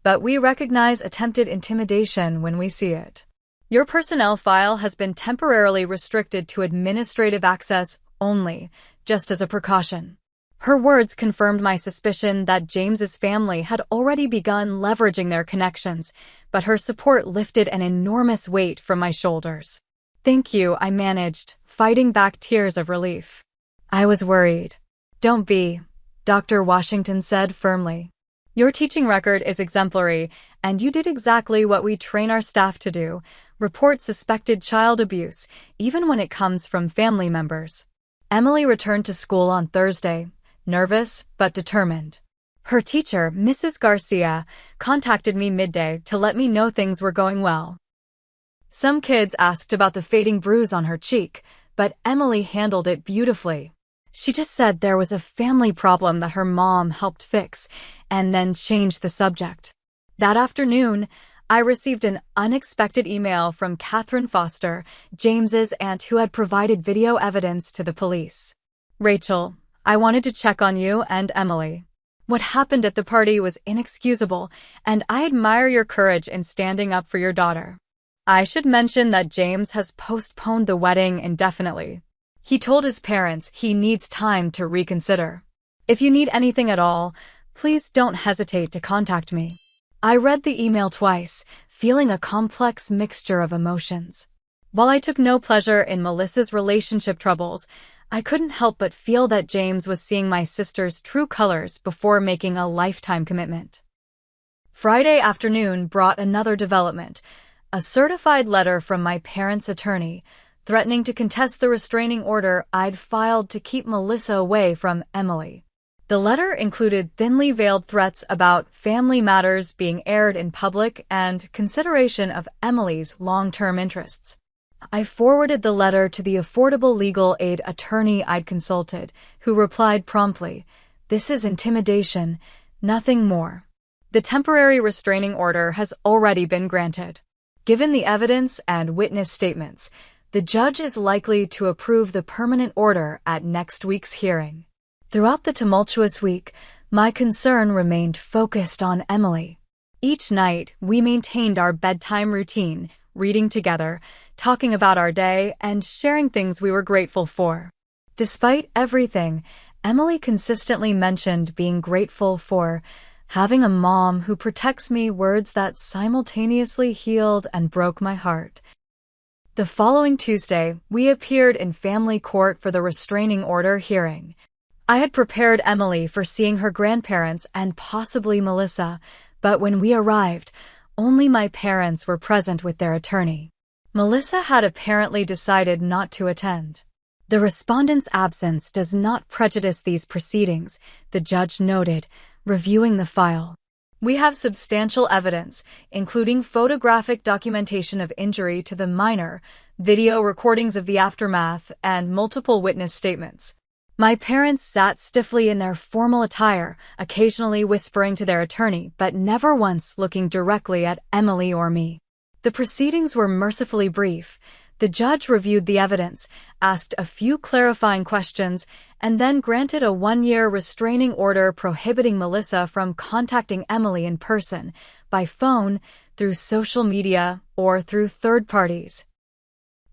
but we recognize attempted intimidation when we see it. Your personnel file has been temporarily restricted to administrative access only, just as a precaution. Her words confirmed my suspicion that James's family had already begun leveraging their connections, but her support lifted an enormous weight from my shoulders. Thank you, I managed, fighting back tears of relief. I was worried. Don't be, Dr. Washington said firmly. Your teaching record is exemplary, and you did exactly what we train our staff to do, report suspected child abuse, even when it comes from family members. Emily returned to school on Thursday, nervous but determined. Her teacher, Mrs. Garcia, contacted me midday to let me know things were going well. Some kids asked about the fading bruise on her cheek, but Emily handled it beautifully. She just said there was a family problem that her mom helped fix, and then changed the subject. That afternoon, I received an unexpected email from Catherine Foster, James's aunt who had provided video evidence to the police. Rachel, I wanted to check on you and Emily. What happened at the party was inexcusable, and I admire your courage in standing up for your daughter. I should mention that James has postponed the wedding indefinitely. He told his parents he needs time to reconsider. If you need anything at all, please don't hesitate to contact me. I read the email twice, feeling a complex mixture of emotions. While I took no pleasure in Melissa's relationship troubles, I couldn't help but feel that James was seeing my sister's true colors before making a lifetime commitment. Friday afternoon brought another development, a certified letter from my parents' attorney, threatening to contest the restraining order I'd filed to keep Melissa away from Emily. The letter included thinly veiled threats about family matters being aired in public and consideration of Emily's long-term interests. I forwarded the letter to the affordable legal aid attorney I'd consulted, who replied promptly, "This is intimidation, nothing more." The temporary restraining order has already been granted. Given the evidence and witness statements, the judge is likely to approve the permanent order at next week's hearing. Throughout the tumultuous week, my concern remained focused on Emily. Each night, we maintained our bedtime routine, reading together, talking about our day, and sharing things we were grateful for. Despite everything, Emily consistently mentioned being grateful for having a mom who protects me, words that simultaneously healed and broke my heart. The following Tuesday, we appeared in family court for the restraining order hearing. I had prepared Emily for seeing her grandparents and possibly Melissa, but when we arrived, only my parents were present with their attorney. Melissa had apparently decided not to attend. The respondent's absence does not prejudice these proceedings, the judge noted, reviewing the file. We have substantial evidence, including photographic documentation of injury to the minor, video recordings of the aftermath, and multiple witness statements. My parents sat stiffly in their formal attire, occasionally whispering to their attorney, but never once looking directly at Emily or me. The proceedings were mercifully brief. The judge reviewed the evidence, asked a few clarifying questions, and then granted a 1-year restraining order prohibiting Melissa from contacting Emily in person, by phone, through social media, or through third parties.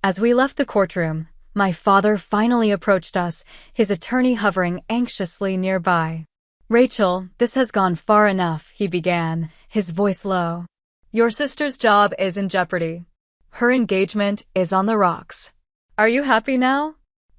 As we left the courtroom, my father finally approached us, his attorney hovering anxiously nearby. "Rachel, this has gone far enough," he began, his voice low. "Your sister's job is in jeopardy. Her engagement is on the rocks. Are you happy now?"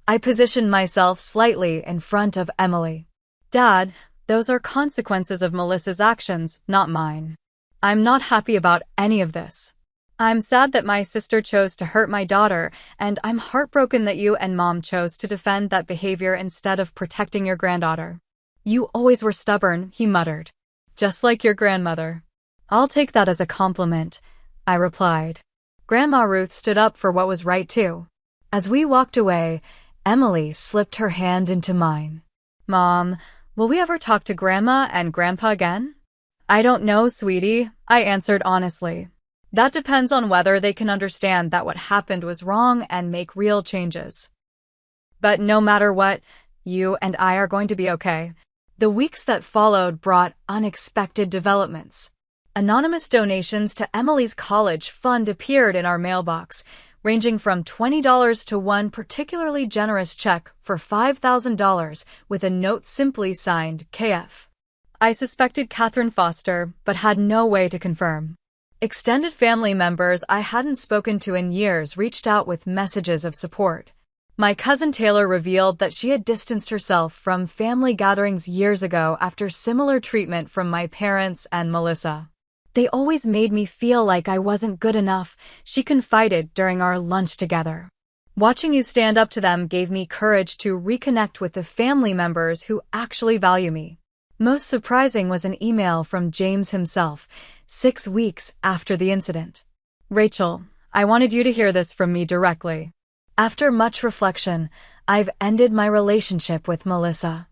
I positioned myself slightly in front of Emily. "Dad, those are consequences of Melissa's actions, not mine. I'm not happy about any of this. I'm sad that my sister chose to hurt my daughter, and I'm heartbroken that you and Mom chose to defend that behavior instead of protecting your granddaughter. You always were stubborn," he muttered. "Just like your grandmother." "I'll take that as a compliment," I replied. Grandma Ruth stood up for what was right too. As we walked away, Emily slipped her hand into mine. "Mom, will we ever talk to Grandma and Grandpa again?" "I don't know, sweetie," I answered honestly. That depends on whether they can understand that what happened was wrong and make real changes. But no matter what, you and I are going to be okay. The weeks that followed brought unexpected developments. Anonymous donations to Emily's college fund appeared in our mailbox, ranging from $20 to one particularly generous check for $5,000 with a note simply signed KF. I suspected Catherine Foster, but had no way to confirm. Extended family members I hadn't spoken to in years reached out with messages of support. My cousin Taylor revealed that she had distanced herself from family gatherings years ago after similar treatment from my parents and Melissa. They always made me feel like I wasn't good enough, she confided during our lunch together. Watching you stand up to them gave me courage to reconnect with the family members who actually value me. Most surprising was an email from James himself, 6 weeks after the incident. Rachel, I wanted you to hear this from me directly. After much reflection, I've ended my relationship with Melissa.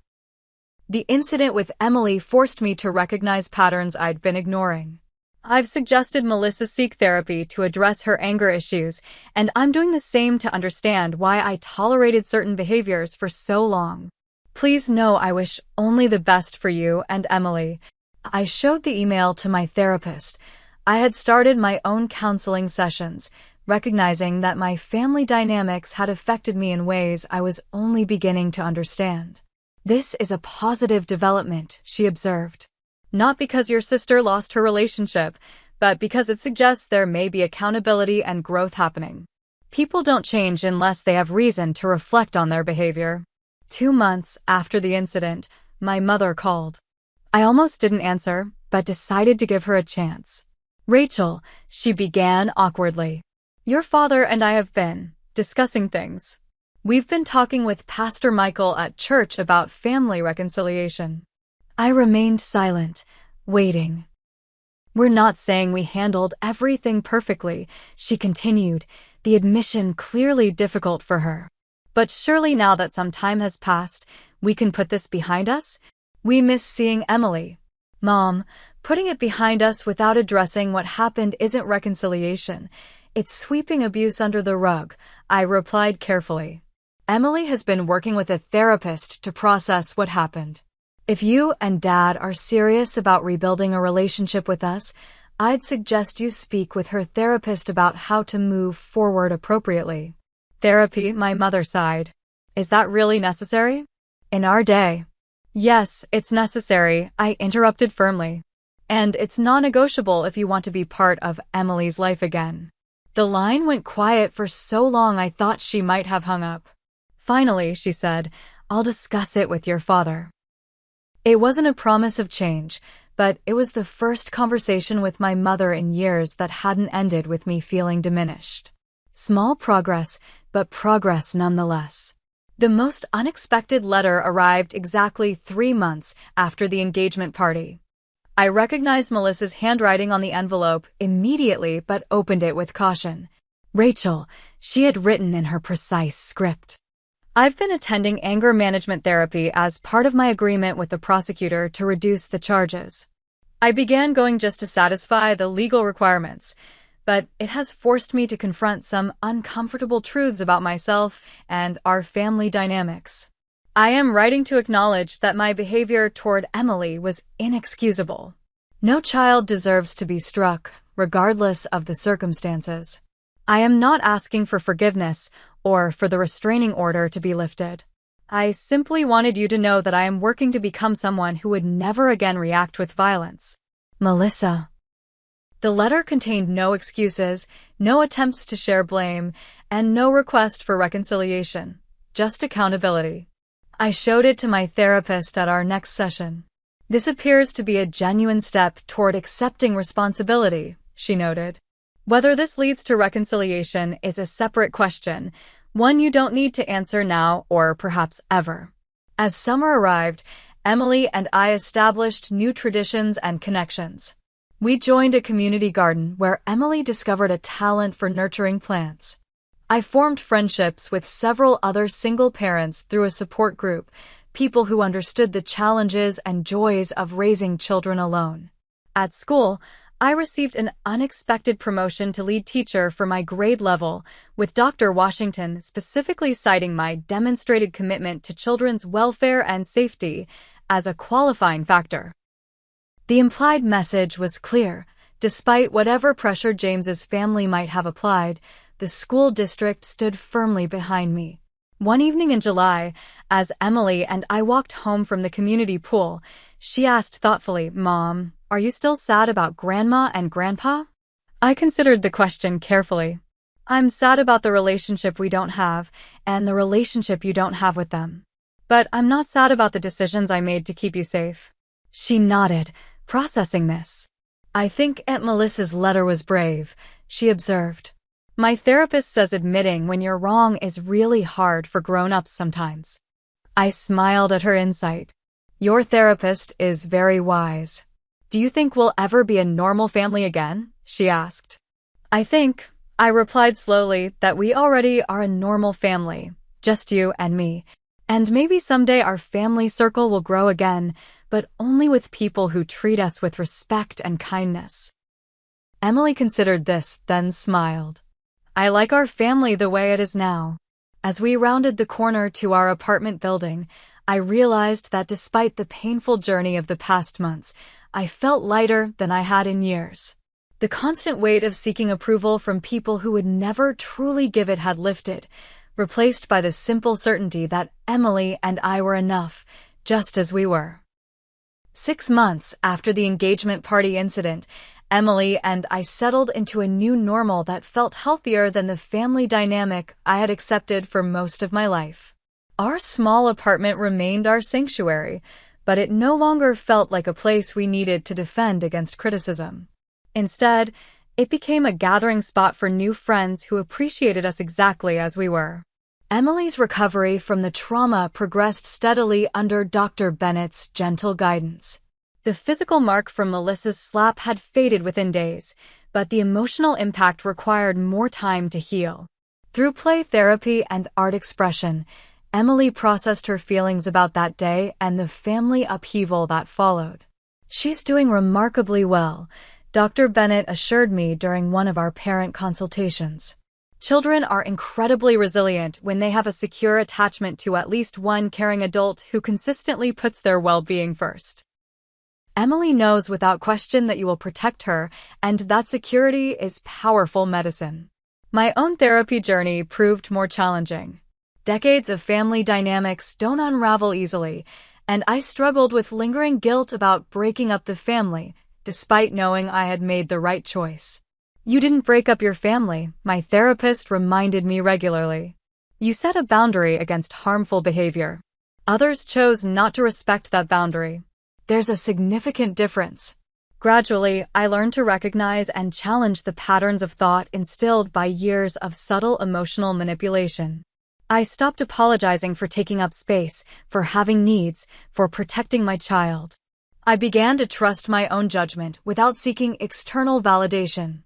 The incident with Emily forced me to recognize patterns I'd been ignoring. I've suggested Melissa seek therapy to address her anger issues, and I'm doing the same to understand why I tolerated certain behaviors for so long. Please know I wish only the best for you and Emily. I showed the email to my therapist. I had started my own counseling sessions, recognizing that my family dynamics had affected me in ways I was only beginning to understand. This is a positive development, she observed. Not because your sister lost her relationship, but because it suggests there may be accountability and growth happening. People don't change unless they have reason to reflect on their behavior. 2 months after the incident, my mother called. I almost didn't answer, but decided to give her a chance. Rachel, she began awkwardly. Your father and I have been discussing things. We've been talking with Pastor Michael at church about family reconciliation. I remained silent, waiting. We're not saying we handled everything perfectly, she continued, the admission clearly difficult for her. But surely now that some time has passed, we can put this behind us? We miss seeing Emily. Mom, putting it behind us without addressing what happened isn't reconciliation. It's sweeping abuse under the rug, I replied carefully. Emily has been working with a therapist to process what happened. If you and Dad are serious about rebuilding a relationship with us, I'd suggest you speak with her therapist about how to move forward appropriately. Therapy, my mother sighed. Is that really necessary? In our day? Yes, it's necessary, I interrupted firmly. And it's non-negotiable if you want to be part of Emily's life again. The line went quiet for so long I thought she might have hung up. Finally, she said, I'll discuss it with your father. It wasn't a promise of change, but it was the first conversation with my mother in years that hadn't ended with me feeling diminished. Small progress, but progress nonetheless. The most unexpected letter arrived exactly 3 months after the engagement party. I recognized Melissa's handwriting on the envelope immediately but opened it with caution. Rachel, she had written in her precise script. I've been attending anger management therapy as part of my agreement with the prosecutor to reduce the charges. I began going just to satisfy the legal requirements, but it has forced me to confront some uncomfortable truths about myself and our family dynamics. I am writing to acknowledge that my behavior toward Emily was inexcusable. No child deserves to be struck, regardless of the circumstances. I am not asking for forgiveness or for the restraining order to be lifted. I simply wanted you to know that I am working to become someone who would never again react with violence. Melissa. The letter contained no excuses, no attempts to share blame, and no request for reconciliation, just accountability. I showed it to my therapist at our next session. This appears to be a genuine step toward accepting responsibility, she noted. Whether this leads to reconciliation is a separate question, one you don't need to answer now or perhaps ever. As summer arrived, Emily and I established new traditions and connections. We joined a community garden where Emily discovered a talent for nurturing plants. I formed friendships with several other single parents through a support group, people who understood the challenges and joys of raising children alone. At school, I received an unexpected promotion to lead teacher for my grade level, with Dr. Washington specifically citing my demonstrated commitment to children's welfare and safety as a qualifying factor. The implied message was clear. Despite whatever pressure James's family might have applied, the school district stood firmly behind me. One evening in July, as Emily and I walked home from the community pool, she asked thoughtfully, "Mom, are you still sad about Grandma and Grandpa?" I considered the question carefully. "I'm sad about the relationship we don't have and the relationship you don't have with them. But I'm not sad about the decisions I made to keep you safe." She nodded, processing this. "I think Aunt Melissa's letter was brave," she observed. "My therapist says admitting when you're wrong is really hard for grown-ups sometimes." I smiled at her insight. "Your therapist is very wise. Do you think we'll ever be a normal family again?" she asked. I replied slowly, that we already are a normal family, just you and me. And maybe someday our family circle will grow again, but only with people who treat us with respect and kindness. Emily considered this, then smiled. "I like our family the way it is now." As we rounded the corner to our apartment building, I realized that despite the painful journey of the past months, I felt lighter than I had in years. The constant weight of seeking approval from people who would never truly give it had lifted, replaced by the simple certainty that Emily and I were enough, just as we were. 6 months after the engagement party incident, Emily and I settled into a new normal that felt healthier than the family dynamic I had accepted for most of my life. Our small apartment remained our sanctuary, but it no longer felt like a place we needed to defend against criticism. Instead, it became a gathering spot for new friends who appreciated us exactly as we were. Emily's recovery from the trauma progressed steadily under Dr. Bennett's gentle guidance. The physical mark from Melissa's slap had faded within days, but the emotional impact required more time to heal. Through play therapy and art expression, Emily processed her feelings about that day and the family upheaval that followed. "She's doing remarkably well," Dr. Bennett assured me during one of our parent consultations. "Children are incredibly resilient when they have a secure attachment to at least one caring adult who consistently puts their well-being first. Emily knows without question that you will protect her, and that security is powerful medicine." My own therapy journey proved more challenging. Decades of family dynamics don't unravel easily, and I struggled with lingering guilt about breaking up the family, despite knowing I had made the right choice. "You didn't break up your family," my therapist reminded me regularly. "You set a boundary against harmful behavior. Others chose not to respect that boundary. There's a significant difference." Gradually, I learned to recognize and challenge the patterns of thought instilled by years of subtle emotional manipulation. I stopped apologizing for taking up space, for having needs, for protecting my child. I began to trust my own judgment without seeking external validation.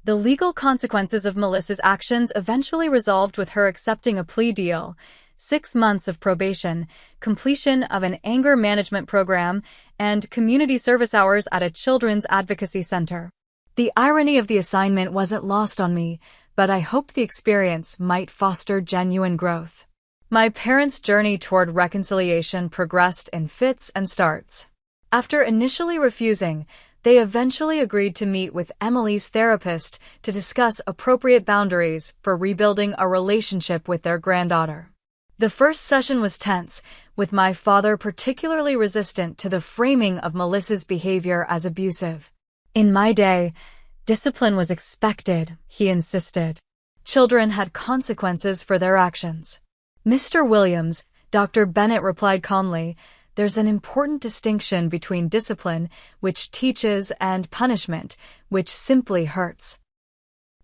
The legal consequences of Melissa's actions eventually resolved with her accepting a plea deal, 6 months of probation, completion of an anger management program, and community service hours at a children's advocacy center. The irony of the assignment wasn't lost on me, but I hoped the experience might foster genuine growth. My parents' journey toward reconciliation progressed in fits and starts. After initially refusing, they eventually agreed to meet with Emily's therapist to discuss appropriate boundaries for rebuilding a relationship with their granddaughter. The first session was tense, with my father particularly resistant to the framing of Melissa's behavior as abusive. "In my day, discipline was expected," he insisted. "Children had consequences for their actions." "Mr. Williams," Dr. Bennett replied calmly, "there's an important distinction between discipline, which teaches, and punishment, which simply hurts."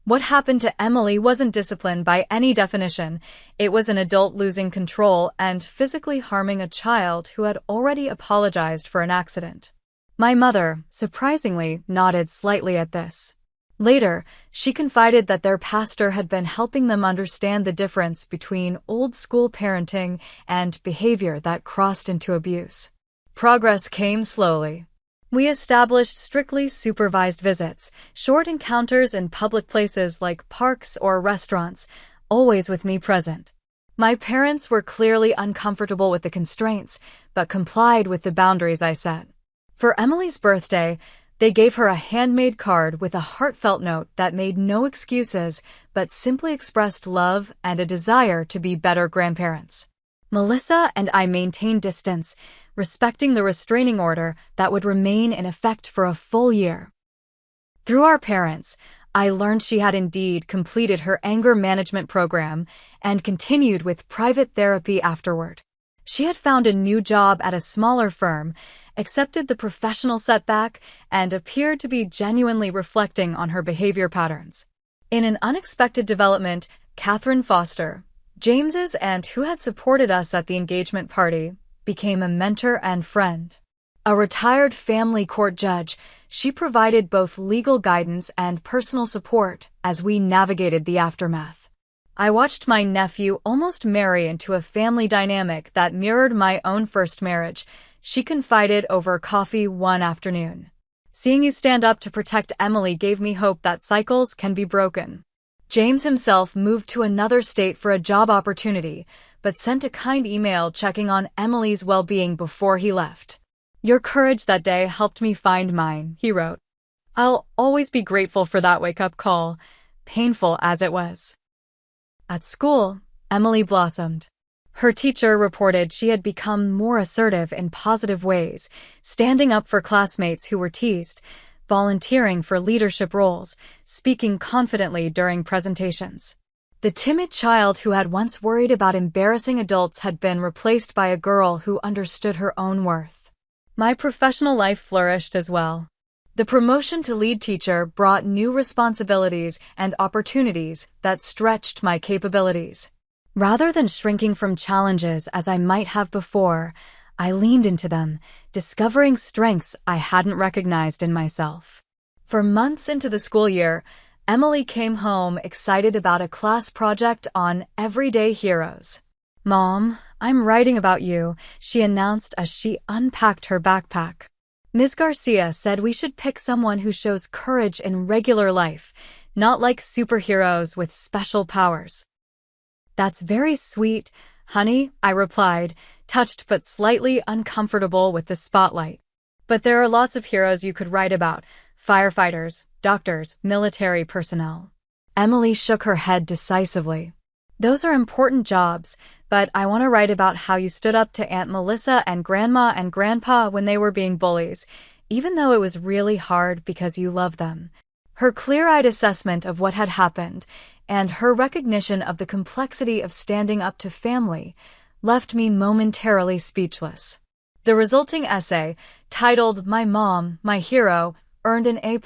What happened to Emily wasn't discipline by any definition. It was an adult losing control and physically harming a child who had already apologized for an accident. My mother, surprisingly, nodded slightly at this. Later, she confided that their pastor had been helping them understand the difference between old-school parenting and behavior that crossed into abuse. Progress came slowly. We established strictly supervised visits, short encounters in public places like parks or restaurants, always with me present. My parents were clearly uncomfortable with the constraints, but complied with the boundaries I set. For Emily's birthday, they gave her a handmade card with a heartfelt note that made no excuses but simply expressed love and a desire to be better grandparents. Melissa and I maintained distance, respecting the restraining order that would remain in effect for a full year. Through our parents, I learned she had indeed completed her anger management program and continued with private therapy afterward. She had found a new job at a smaller firm, accepted the professional setback, and appeared to be genuinely reflecting on her behavior patterns. In an unexpected development, Catherine Foster, James's aunt who had supported us at the engagement party, became a mentor and friend. A retired family court judge, she provided both legal guidance and personal support as we navigated the aftermath. I watched my nephew almost marry into a family dynamic that mirrored my own first marriage, she confided over coffee one afternoon. Seeing you stand up to protect Emily gave me hope that cycles can be broken. James himself moved to another state for a job opportunity, but sent a kind email checking on Emily's well-being before he left. Your courage that day helped me find mine, he wrote. I'll always be grateful for that wake-up call, painful as it was. At school, Emily blossomed. Her teacher reported she had become more assertive in positive ways, standing up for classmates who were teased, volunteering for leadership roles, speaking confidently during presentations. The timid child who had once worried about embarrassing adults had been replaced by a girl who understood her own worth. My professional life flourished as well. The promotion to lead teacher brought new responsibilities and opportunities that stretched my capabilities. Rather than shrinking from challenges as I might have before, I leaned into them, discovering strengths I hadn't recognized in myself. For months into the school year, Emily came home excited about a class project on everyday heroes. Mom, I'm writing about you, she announced as she unpacked her backpack. Ms. Garcia said we should pick someone who shows courage in regular life, not like superheroes with special powers. That's very sweet, honey, I replied, touched but slightly uncomfortable with the spotlight. But there are lots of heroes you could write about, firefighters, doctors, military personnel. Emily shook her head decisively. Those are important jobs, but I want to write about how you stood up to Aunt Melissa and Grandma and Grandpa when they were being bullies, even though it was really hard because you love them. Her clear-eyed assessment of what had happened and her recognition of the complexity of standing up to family left me momentarily speechless. The resulting essay, titled My Mom, My Hero, earned an A+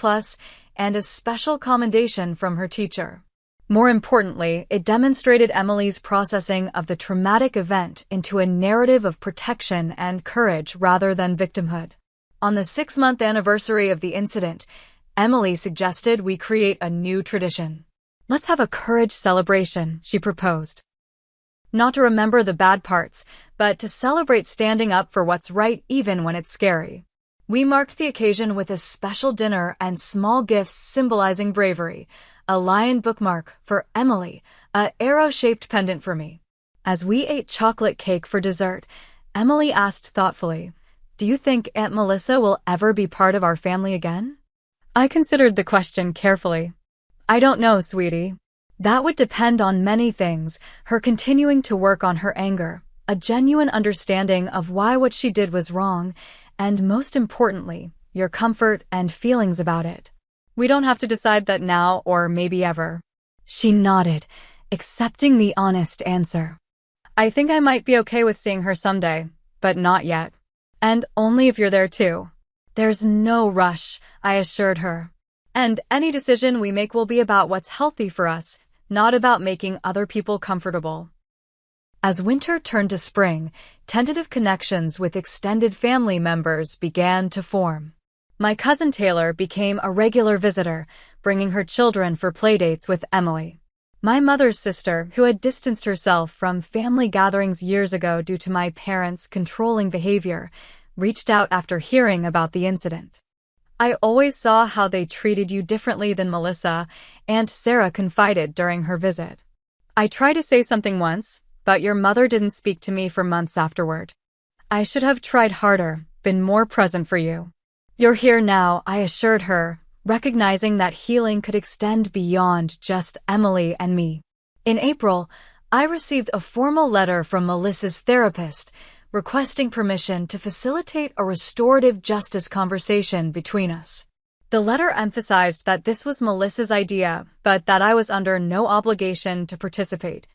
and a special commendation from her teacher. More importantly, it demonstrated Emily's processing of the traumatic event into a narrative of protection and courage rather than victimhood. On the 6-month anniversary of the incident, Emily suggested we create a new tradition. Let's have a courage celebration, she proposed. Not to remember the bad parts, but to celebrate standing up for what's right even when it's scary. We marked the occasion with a special dinner and small gifts symbolizing bravery, a lion bookmark for Emily, a arrow-shaped pendant for me. As we ate chocolate cake for dessert, Emily asked thoughtfully, "Do you think Aunt Melissa will ever be part of our family again?" I considered the question carefully. I don't know, sweetie. That would depend on many things, her continuing to work on her anger, a genuine understanding of why what she did was wrong, and most importantly, your comfort and feelings about it. We don't have to decide that now or maybe ever. She nodded, accepting the honest answer. I think I might be okay with seeing her someday, but not yet. And only if you're there too. There's no rush, I assured her. And any decision we make will be about what's healthy for us, not about making other people comfortable. As winter turned to spring, tentative connections with extended family members began to form. My cousin Taylor became a regular visitor, bringing her children for playdates with Emily. My mother's sister, who had distanced herself from family gatherings years ago due to my parents' controlling behavior, reached out after hearing about the incident. I always saw how they treated you differently than Melissa, and Sarah confided during her visit. I tried to say something once, but your mother didn't speak to me for months afterward. I should have tried harder, been more present for you. You're here now, I assured her, recognizing that healing could extend beyond just Emily and me. In April, I received a formal letter from Melissa's therapist requesting permission to facilitate a restorative justice conversation between us. The letter emphasized that this was Melissa's idea, but that I was under no obligation to participate.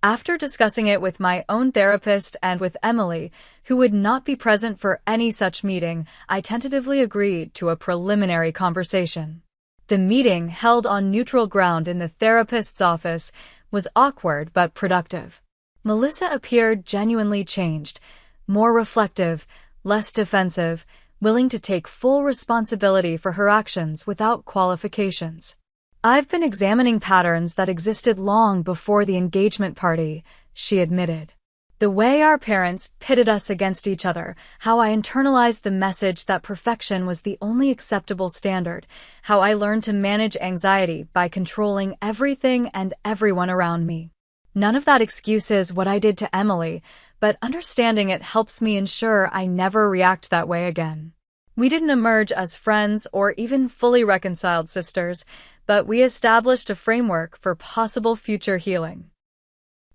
After discussing it with my own therapist and with Emily, who would not be present for any such meeting, I tentatively agreed to a preliminary conversation. The meeting, held on neutral ground in the therapist's office, was awkward but productive. Melissa appeared genuinely changed, more reflective, less defensive, willing to take full responsibility for her actions without qualifications. I've been examining patterns that existed long before the engagement party, she admitted. The way our parents pitted us against each other, how I internalized the message that perfection was the only acceptable standard, how I learned to manage anxiety by controlling everything and everyone around me. None of that excuses what I did to Emily, but understanding it helps me ensure I never react that way again. We didn't emerge as friends or even fully reconciled sisters, but we established a framework for possible future healing.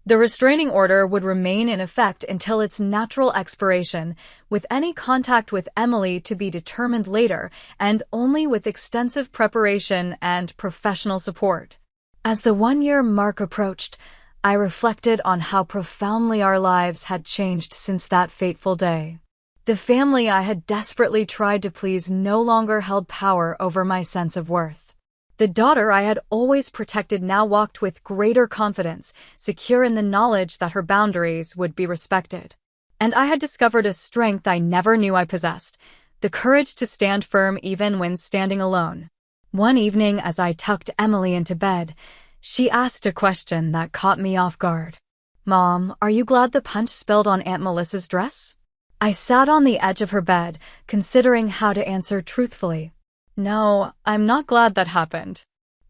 The restraining order would remain in effect until its natural expiration, with any contact with Emily to be determined later, and only with extensive preparation and professional support. As the one-year mark approached, I reflected on how profoundly our lives had changed since that fateful day. The family I had desperately tried to please no longer held power over my sense of worth. The daughter I had always protected now walked with greater confidence, secure in the knowledge that her boundaries would be respected. And I had discovered a strength I never knew I possessed, the courage to stand firm even when standing alone. One evening, as I tucked Emily into bed, she asked a question that caught me off guard. "Mom, are you glad the punch spilled on Aunt Melissa's dress?" I sat on the edge of her bed, considering how to answer truthfully. No, I'm not glad that happened.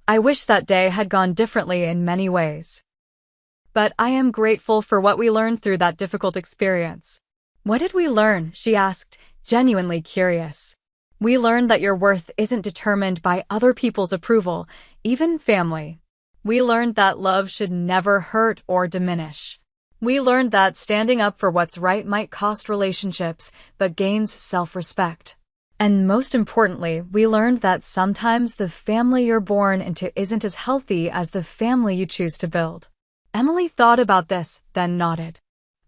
I wish that day had gone differently in many ways. But I am grateful for what we learned through that difficult experience. What did we learn? She asked, genuinely curious. We learned that your worth isn't determined by other people's approval, even family. We learned that love should never hurt or diminish. We learned that standing up for what's right might cost relationships, but gains self-respect. And most importantly, we learned that sometimes the family you're born into isn't as healthy as the family you choose to build. Emily thought about this, then nodded.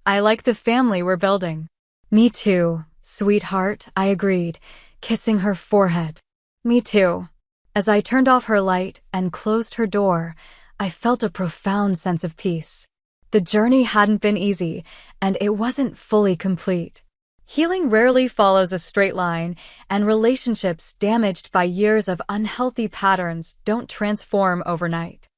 I like the family we're building. Me too, sweetheart, I agreed, kissing her forehead. Me too. As I turned off her light and closed her door, I felt a profound sense of peace. The journey hadn't been easy, and it wasn't fully complete. Healing rarely follows a straight line, and relationships damaged by years of unhealthy patterns don't transform overnight.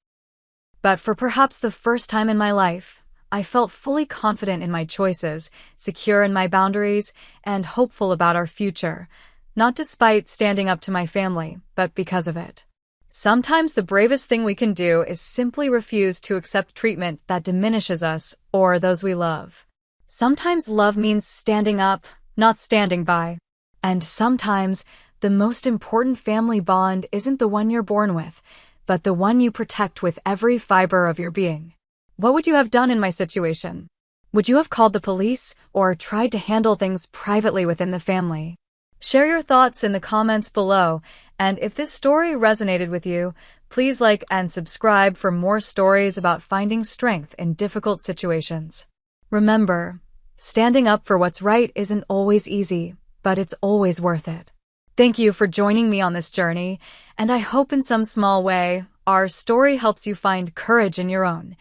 But for perhaps the first time in my life, I felt fully confident in my choices, secure in my boundaries, and hopeful about our future, not despite standing up to my family, but because of it. Sometimes the bravest thing we can do is simply refuse to accept treatment that diminishes us or those we love. Sometimes love means standing up, not standing by. And sometimes the most important family bond isn't the one you're born with, but the one you protect with every fiber of your being. What would you have done in my situation? Would you have called the police or tried to handle things privately within the family? Share your thoughts in the comments below, and if this story resonated with you, please like and subscribe for more stories about finding strength in difficult situations. Remember, standing up for what's right isn't always easy, but it's always worth it. Thank you for joining me on this journey, and I hope in some small way, our story helps you find courage in your own.